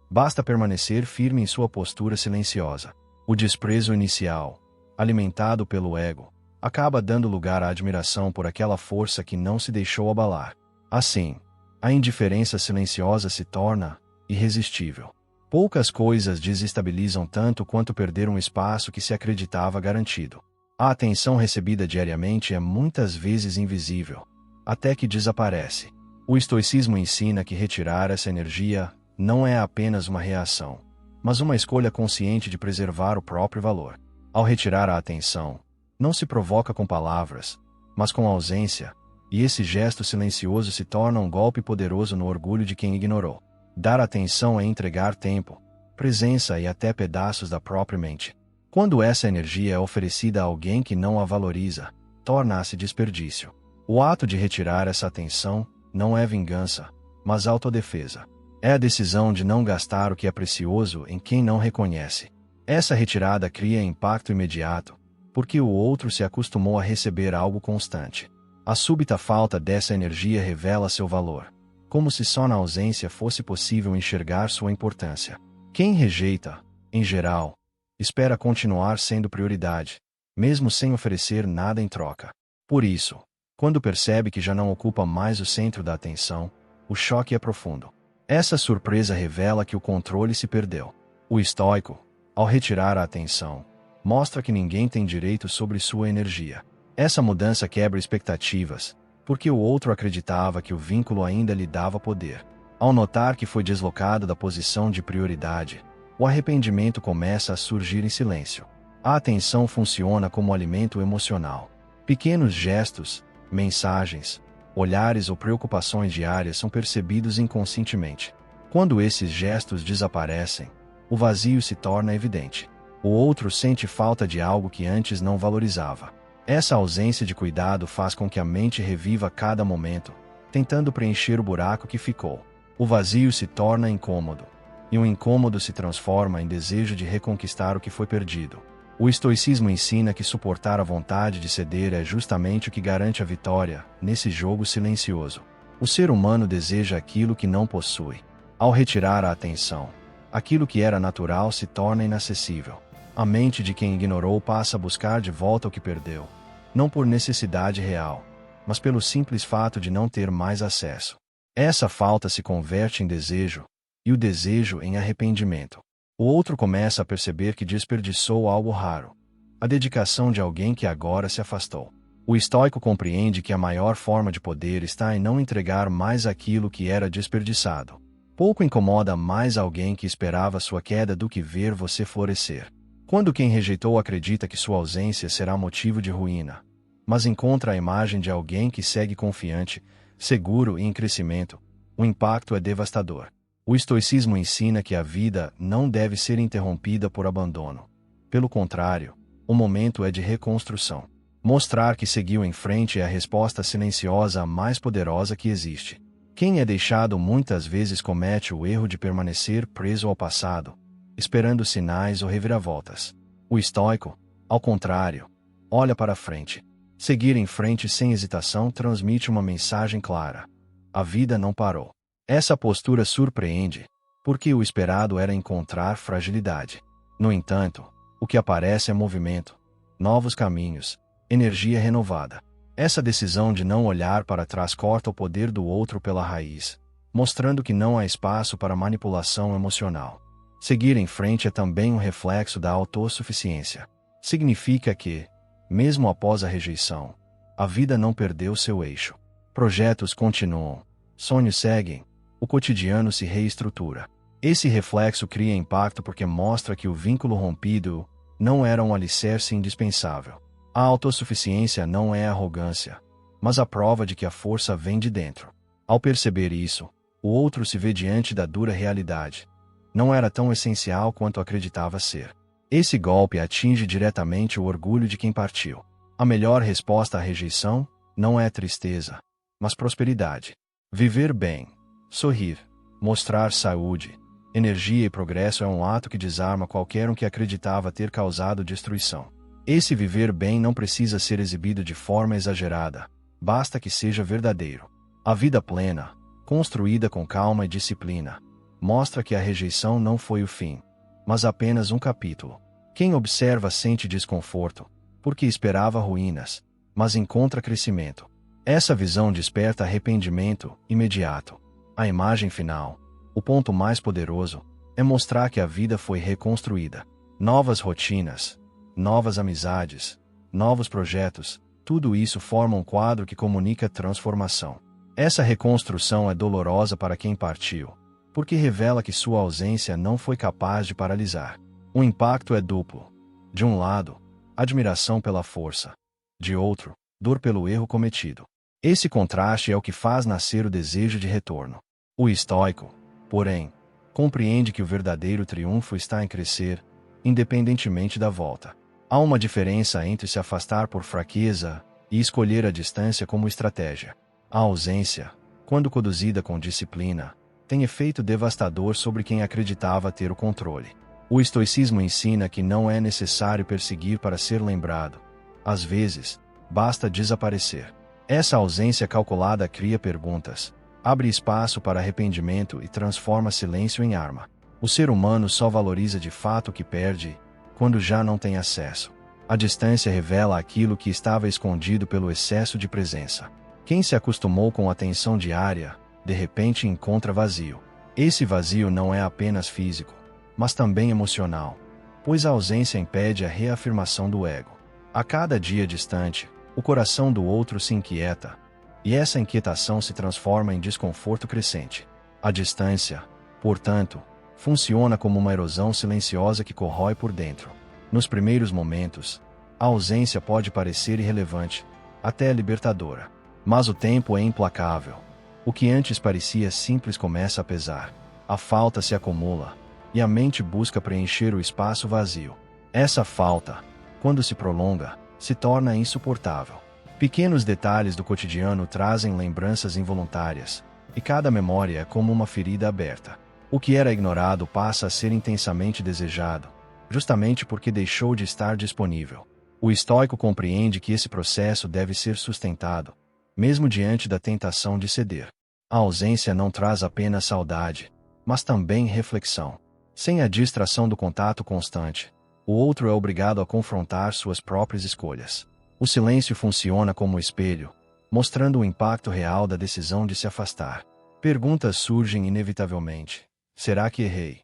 Basta permanecer firme em sua postura silenciosa. O desprezo inicial, alimentado pelo ego, acaba dando lugar à admiração por aquela força que não se deixou abalar. Assim, a indiferença silenciosa se torna irresistível. Poucas coisas desestabilizam tanto quanto perder um espaço que se acreditava garantido. A atenção recebida diariamente é muitas vezes invisível, até que desaparece. O estoicismo ensina que retirar essa energia não é apenas uma reação, mas uma escolha consciente de preservar o próprio valor. Ao retirar a atenção, não se provoca com palavras, mas com ausência, e esse gesto silencioso se torna um golpe poderoso no orgulho de quem ignorou. Dar atenção é entregar tempo, presença e até pedaços da própria mente. Quando essa energia é oferecida a alguém que não a valoriza, torna-se desperdício. O ato de retirar essa atenção não é vingança, mas autodefesa. É a decisão de não gastar o que é precioso em quem não reconhece. Essa retirada cria impacto imediato, porque o outro se acostumou a receber algo constante. A súbita falta dessa energia revela seu valor, como se só na ausência fosse possível enxergar sua importância. Quem rejeita, em geral, espera continuar sendo prioridade, mesmo sem oferecer nada em troca. Por isso, quando percebe que já não ocupa mais o centro da atenção, o choque é profundo. Essa surpresa revela que o controle se perdeu. O estoico, ao retirar a atenção, mostra que ninguém tem direito sobre sua energia. Essa mudança quebra expectativas, porque o outro acreditava que o vínculo ainda lhe dava poder. Ao notar que foi deslocado da posição de prioridade, o arrependimento começa a surgir em silêncio. A atenção funciona como alimento emocional. Pequenos gestos, mensagens, olhares ou preocupações diárias são percebidos inconscientemente. Quando esses gestos desaparecem, o vazio se torna evidente. O outro sente falta de algo que antes não valorizava. Essa ausência de cuidado faz com que a mente reviva cada momento, tentando preencher o buraco que ficou. O vazio se torna incômodo, e o incômodo se transforma em desejo de reconquistar o que foi perdido. O estoicismo ensina que suportar a vontade de ceder é justamente o que garante a vitória nesse jogo silencioso. O ser humano deseja aquilo que não possui. Ao retirar a atenção, aquilo que era natural se torna inacessível. A mente de quem ignorou passa a buscar de volta o que perdeu, não por necessidade real, mas pelo simples fato de não ter mais acesso. Essa falta se converte em desejo, e o desejo em arrependimento. O outro começa a perceber que desperdiçou algo raro, a dedicação de alguém que agora se afastou. O estoico compreende que a maior forma de poder está em não entregar mais aquilo que era desperdiçado. Pouco incomoda mais alguém que esperava sua queda do que ver você florescer. Quando quem rejeitou acredita que sua ausência será motivo de ruína, mas encontra a imagem de alguém que segue confiante, seguro e em crescimento, o impacto é devastador. O estoicismo ensina que a vida não deve ser interrompida por abandono. Pelo contrário, o momento é de reconstrução. Mostrar que seguiu em frente é a resposta silenciosa mais poderosa que existe. Quem é deixado muitas vezes comete o erro de permanecer preso ao passado, esperando sinais ou reviravoltas. O estoico, ao contrário, olha para frente. Seguir em frente sem hesitação transmite uma mensagem clara. A vida não parou. Essa postura surpreende, porque o esperado era encontrar fragilidade. No entanto, o que aparece é movimento, novos caminhos, energia renovada. Essa decisão de não olhar para trás corta o poder do outro pela raiz, mostrando que não há espaço para manipulação emocional. Seguir em frente é também um reflexo da autossuficiência. Significa que, mesmo após a rejeição, a vida não perdeu seu eixo. Projetos continuam, sonhos seguem, o cotidiano se reestrutura. Esse reflexo cria impacto porque mostra que o vínculo rompido não era um alicerce indispensável. A autossuficiência não é arrogância, mas a prova de que a força vem de dentro. Ao perceber isso, o outro se vê diante da dura realidade. Não era tão essencial quanto acreditava ser. Esse golpe atinge diretamente o orgulho de quem partiu. A melhor resposta à rejeição não é tristeza, mas prosperidade. Viver bem, sorrir, mostrar saúde, energia e progresso é um ato que desarma qualquer um que acreditava ter causado destruição. Esse viver bem não precisa ser exibido de forma exagerada, basta que seja verdadeiro. A vida plena, construída com calma e disciplina, mostra que a rejeição não foi o fim, mas apenas um capítulo. Quem observa sente desconforto, porque esperava ruínas, mas encontra crescimento. Essa visão desperta arrependimento imediato. A imagem final, o ponto mais poderoso, é mostrar que a vida foi reconstruída. Novas rotinas, novas amizades, novos projetos, tudo isso forma um quadro que comunica transformação. Essa reconstrução é dolorosa para quem partiu, porque revela que sua ausência não foi capaz de paralisar. O impacto é duplo. De um lado, admiração pela força. De outro, dor pelo erro cometido. Esse contraste é o que faz nascer o desejo de retorno. O estoico, porém, compreende que o verdadeiro triunfo está em crescer, independentemente da volta. Há uma diferença entre se afastar por fraqueza e escolher a distância como estratégia. A ausência, quando conduzida com disciplina, tem efeito devastador sobre quem acreditava ter o controle. O estoicismo ensina que não é necessário perseguir para ser lembrado. Às vezes, basta desaparecer. Essa ausência calculada cria perguntas, abre espaço para arrependimento e transforma silêncio em arma. O ser humano só valoriza de fato o que perde, quando já não tem acesso. A distância revela aquilo que estava escondido pelo excesso de presença. Quem se acostumou com a atenção diária, de repente encontra vazio. Esse vazio não é apenas físico, mas também emocional, pois a ausência impede a reafirmação do ego. A cada dia distante, o coração do outro se inquieta, e essa inquietação se transforma em desconforto crescente. A distância, portanto, funciona como uma erosão silenciosa que corrói por dentro. Nos primeiros momentos, a ausência pode parecer irrelevante, até libertadora. Mas o tempo é implacável. O que antes parecia simples começa a pesar. A falta se acumula, e a mente busca preencher o espaço vazio. Essa falta, quando se prolonga, se torna insuportável. Pequenos detalhes do cotidiano trazem lembranças involuntárias, e cada memória é como uma ferida aberta. O que era ignorado passa a ser intensamente desejado, justamente porque deixou de estar disponível. O estoico compreende que esse processo deve ser sustentado, mesmo diante da tentação de ceder. A ausência não traz apenas saudade, mas também reflexão. Sem a distração do contato constante, o outro é obrigado a confrontar suas próprias escolhas. O silêncio funciona como espelho, mostrando o impacto real da decisão de se afastar. Perguntas surgem inevitavelmente. Será que errei?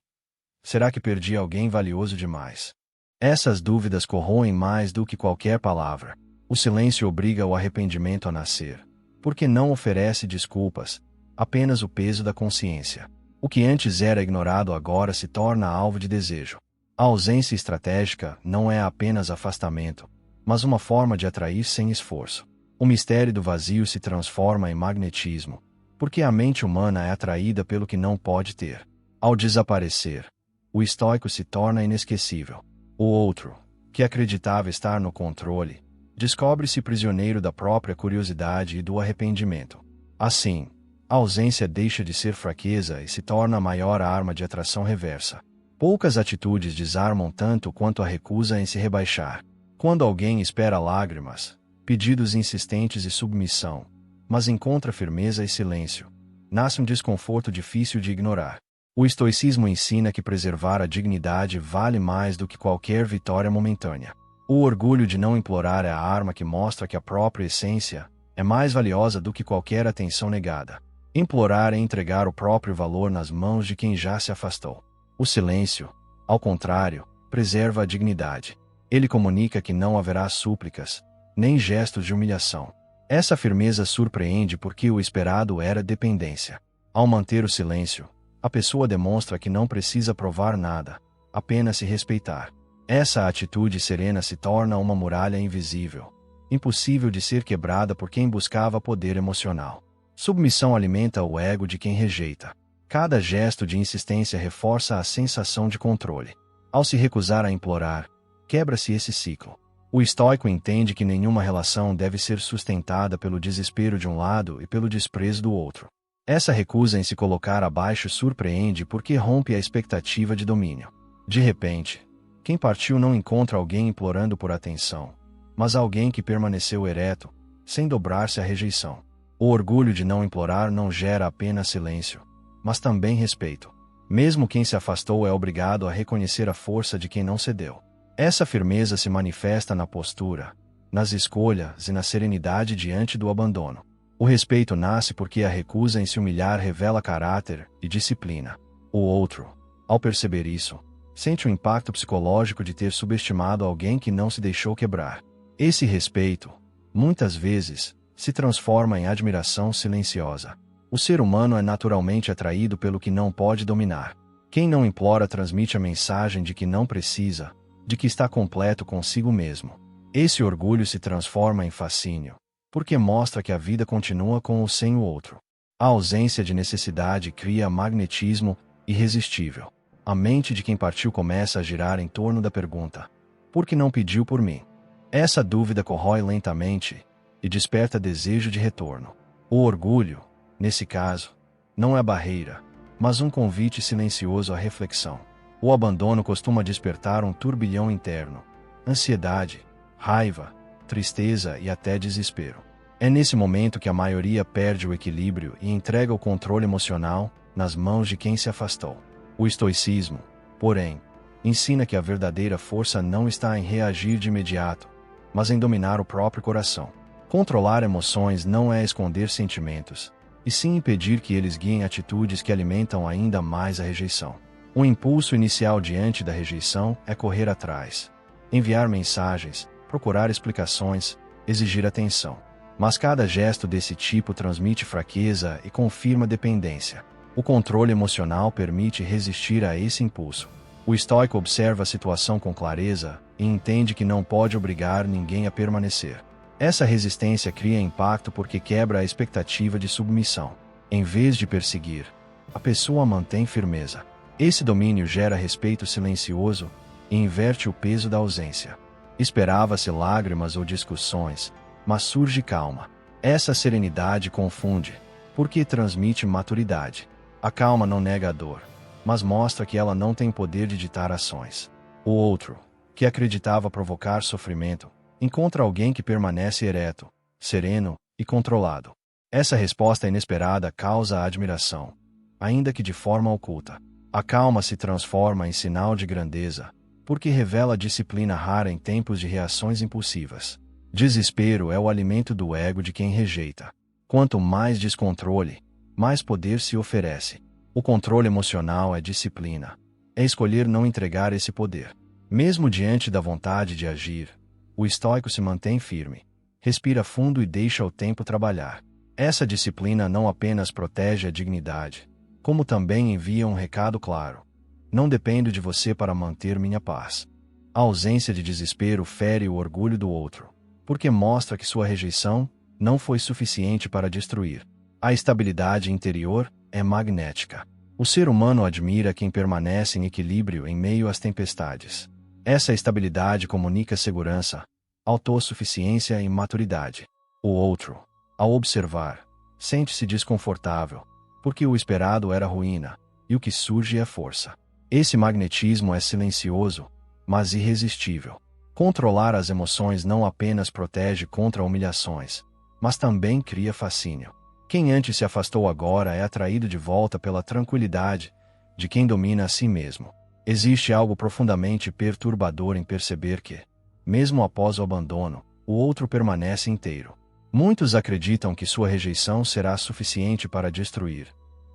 Será que perdi alguém valioso demais? Essas dúvidas corroem mais do que qualquer palavra. O silêncio obriga o arrependimento a nascer, porque não oferece desculpas, apenas o peso da consciência. O que antes era ignorado agora se torna alvo de desejo. A ausência estratégica não é apenas afastamento, mas uma forma de atrair sem esforço. O mistério do vazio se transforma em magnetismo, porque a mente humana é atraída pelo que não pode ter. Ao desaparecer, o estoico se torna inesquecível. O outro, que acreditava estar no controle, descobre-se prisioneiro da própria curiosidade e do arrependimento. Assim, a ausência deixa de ser fraqueza e se torna a maior arma de atração reversa. Poucas atitudes desarmam tanto quanto a recusa em se rebaixar. Quando alguém espera lágrimas, pedidos insistentes e submissão, mas encontra firmeza e silêncio, nasce um desconforto difícil de ignorar. O estoicismo ensina que preservar a dignidade vale mais do que qualquer vitória momentânea. O orgulho de não implorar é a arma que mostra que a própria essência é mais valiosa do que qualquer atenção negada. Implorar é entregar o próprio valor nas mãos de quem já se afastou. O silêncio, ao contrário, preserva a dignidade. Ele comunica que não haverá súplicas, nem gestos de humilhação. Essa firmeza surpreende porque o esperado era dependência. Ao manter o silêncio, a pessoa demonstra que não precisa provar nada, apenas se respeitar. Essa atitude serena se torna uma muralha invisível, impossível de ser quebrada por quem buscava poder emocional. Submissão alimenta o ego de quem rejeita. Cada gesto de insistência reforça a sensação de controle. Ao se recusar a implorar, quebra-se esse ciclo. O estoico entende que nenhuma relação deve ser sustentada pelo desespero de um lado e pelo desprezo do outro. Essa recusa em se colocar abaixo surpreende porque rompe a expectativa de domínio. De repente, quem partiu não encontra alguém implorando por atenção, mas alguém que permaneceu ereto, sem dobrar-se à rejeição. O orgulho de não implorar não gera apenas silêncio, mas também respeito. Mesmo quem se afastou é obrigado a reconhecer a força de quem não cedeu. Essa firmeza se manifesta na postura, nas escolhas e na serenidade diante do abandono. O respeito nasce porque a recusa em se humilhar revela caráter e disciplina. O outro, ao perceber isso, sente o impacto psicológico de ter subestimado alguém que não se deixou quebrar. Esse respeito, muitas vezes, se transforma em admiração silenciosa. O ser humano é naturalmente atraído pelo que não pode dominar. Quem não implora transmite a mensagem de que não precisa, de que está completo consigo mesmo. Esse orgulho se transforma em fascínio, porque mostra que a vida continua com ou sem o outro. A ausência de necessidade cria magnetismo irresistível. A mente de quem partiu começa a girar em torno da pergunta: por que não pediu por mim? Essa dúvida corrói lentamente e desperta desejo de retorno. O orgulho, nesse caso, não é barreira, mas um convite silencioso à reflexão. O abandono costuma despertar um turbilhão interno: ansiedade, raiva, tristeza e até desespero. É nesse momento que a maioria perde o equilíbrio e entrega o controle emocional nas mãos de quem se afastou. O estoicismo, porém, ensina que a verdadeira força não está em reagir de imediato, mas em dominar o próprio coração. Controlar emoções não é esconder sentimentos, e sim impedir que eles guiem atitudes que alimentam ainda mais a rejeição. O impulso inicial diante da rejeição é correr atrás, enviar mensagens, procurar explicações, exigir atenção. Mas cada gesto desse tipo transmite fraqueza e confirma dependência. O controle emocional permite resistir a esse impulso. O estoico observa a situação com clareza e entende que não pode obrigar ninguém a permanecer. Essa resistência cria impacto porque quebra a expectativa de submissão. Em vez de perseguir, a pessoa mantém firmeza. Esse domínio gera respeito silencioso e inverte o peso da ausência. Esperava-se lágrimas ou discussões, mas surge calma. Essa serenidade confunde, porque transmite maturidade. A calma não nega a dor, mas mostra que ela não tem poder de ditar ações. O outro, que acreditava provocar sofrimento, encontra alguém que permanece ereto, sereno e controlado. Essa resposta inesperada causa admiração, ainda que de forma oculta. A calma se transforma em sinal de grandeza, porque revela disciplina rara em tempos de reações impulsivas. Desespero é o alimento do ego de quem rejeita. Quanto mais descontrole, mais poder se oferece. O controle emocional é disciplina. É escolher não entregar esse poder. Mesmo diante da vontade de agir, o estoico se mantém firme, respira fundo e deixa o tempo trabalhar. Essa disciplina não apenas protege a dignidade, como também envia um recado claro: não dependo de você para manter minha paz. A ausência de desespero fere o orgulho do outro, porque mostra que sua rejeição não foi suficiente para destruir. A estabilidade interior é magnética. O ser humano admira quem permanece em equilíbrio em meio às tempestades. Essa estabilidade comunica segurança, autossuficiência e maturidade. O outro, ao observar, sente-se desconfortável, porque o esperado era ruína, e o que surge é força. Esse magnetismo é silencioso, mas irresistível. Controlar as emoções não apenas protege contra humilhações, mas também cria fascínio. Quem antes se afastou agora é atraído de volta pela tranquilidade de quem domina a si mesmo. Existe algo profundamente perturbador em perceber que, mesmo após o abandono, o outro permanece inteiro. Muitos acreditam que sua rejeição será suficiente para destruir,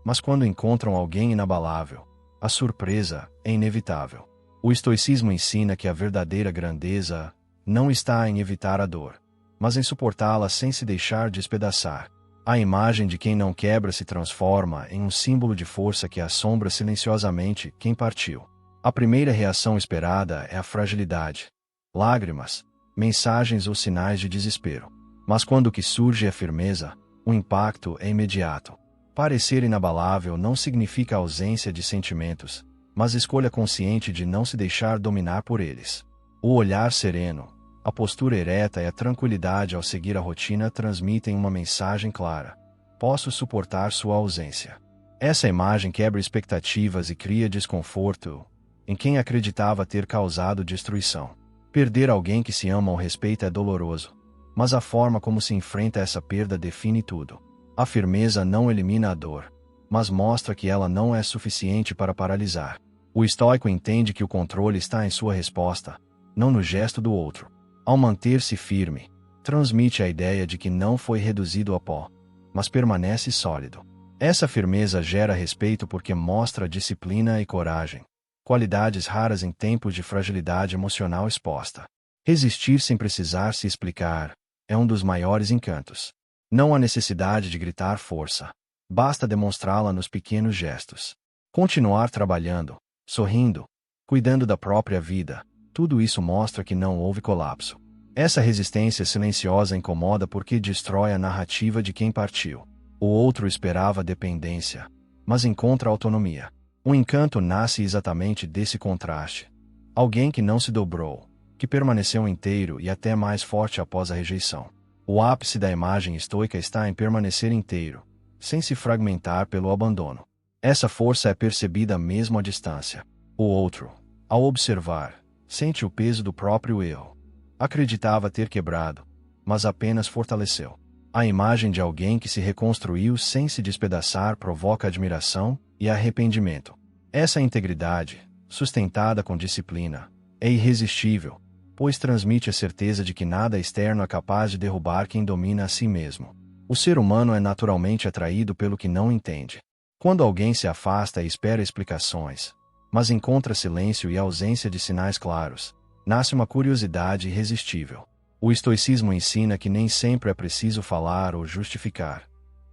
mas quando encontram alguém inabalável, a surpresa é inevitável. O estoicismo ensina que a verdadeira grandeza não está em evitar a dor, mas em suportá-la sem se deixar despedaçar. A imagem de quem não quebra se transforma em um símbolo de força que assombra silenciosamente quem partiu. A primeira reação esperada é a fragilidade. Lágrimas, mensagens ou sinais de desespero. Mas quando o que surge é firmeza, o impacto é imediato. Parecer inabalável não significa ausência de sentimentos, mas escolha consciente de não se deixar dominar por eles. O olhar sereno, a postura ereta e a tranquilidade ao seguir a rotina transmitem uma mensagem clara: posso suportar sua ausência. Essa imagem quebra expectativas e cria desconforto em quem acreditava ter causado destruição. Perder alguém que se ama ou respeita é doloroso, mas a forma como se enfrenta essa perda define tudo. A firmeza não elimina a dor, mas mostra que ela não é suficiente para paralisar. O estoico entende que o controle está em sua resposta, não no gesto do outro. Ao manter-se firme, transmite a ideia de que não foi reduzido a pó, mas permanece sólido. Essa firmeza gera respeito porque mostra disciplina e coragem, qualidades raras em tempos de fragilidade emocional exposta. Resistir sem precisar se explicar é um dos maiores encantos. Não há necessidade de gritar força, basta demonstrá-la nos pequenos gestos. Continuar trabalhando, sorrindo, cuidando da própria vida, tudo isso mostra que não houve colapso. Essa resistência silenciosa incomoda porque destrói a narrativa de quem partiu. O outro esperava dependência, mas encontra autonomia. O encanto nasce exatamente desse contraste. Alguém que não se dobrou, que permaneceu inteiro e até mais forte após a rejeição. O ápice da imagem estoica está em permanecer inteiro, sem se fragmentar pelo abandono. Essa força é percebida mesmo à distância. O outro, ao observar, sente o peso do próprio erro. Acreditava ter quebrado, mas apenas fortaleceu. A imagem de alguém que se reconstruiu sem se despedaçar provoca admiração e arrependimento. Essa integridade, sustentada com disciplina, é irresistível, pois transmite a certeza de que nada externo é capaz de derrubar quem domina a si mesmo. O ser humano é naturalmente atraído pelo que não entende. Quando alguém se afasta e espera explicações, mas encontra silêncio e ausência de sinais claros, nasce uma curiosidade irresistível. O estoicismo ensina que nem sempre é preciso falar ou justificar.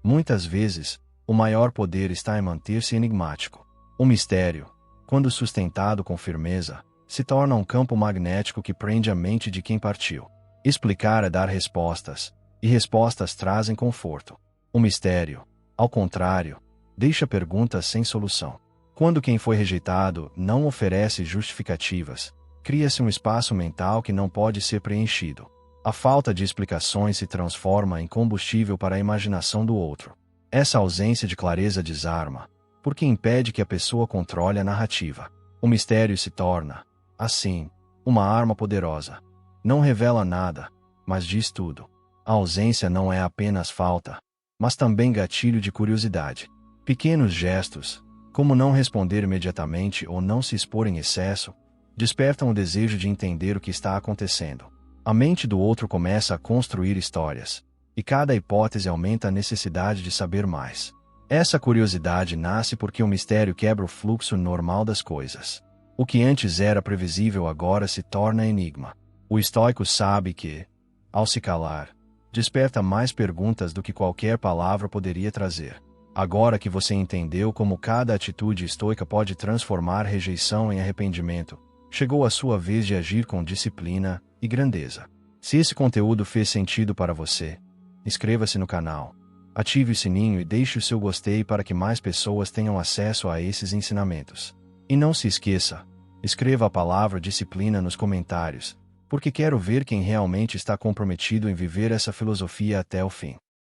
Muitas vezes, o maior poder está em manter-se enigmático. O mistério, quando sustentado com firmeza, se torna um campo magnético que prende a mente de quem partiu. Explicar é dar respostas, e respostas trazem conforto. O mistério, ao contrário, deixa perguntas sem solução. Quando quem foi rejeitado não oferece justificativas, cria-se um espaço mental que não pode ser preenchido. A falta de explicações se transforma em combustível para a imaginação do outro. Essa ausência de clareza desarma, porque impede que a pessoa controle a narrativa. O mistério se torna, assim, uma arma poderosa. Não revela nada, mas diz tudo. A ausência não é apenas falta, mas também gatilho de curiosidade. Pequenos gestos, como não responder imediatamente ou não se expor em excesso, despertam o desejo de entender o que está acontecendo. A mente do outro começa a construir histórias, e cada hipótese aumenta a necessidade de saber mais. Essa curiosidade nasce porque o mistério quebra o fluxo normal das coisas. O que antes era previsível agora se torna enigma. O estoico sabe que, ao se calar, desperta mais perguntas do que qualquer palavra poderia trazer. Agora que você entendeu como cada atitude estoica pode transformar rejeição em arrependimento, chegou a sua vez de agir com disciplina e grandeza. Se esse conteúdo fez sentido para você, inscreva-se no canal, ative o sininho e deixe o seu gostei para que mais pessoas tenham acesso a esses ensinamentos. E não se esqueça, escreva a palavra disciplina nos comentários, porque quero ver quem realmente está comprometido em viver essa filosofia até o fim.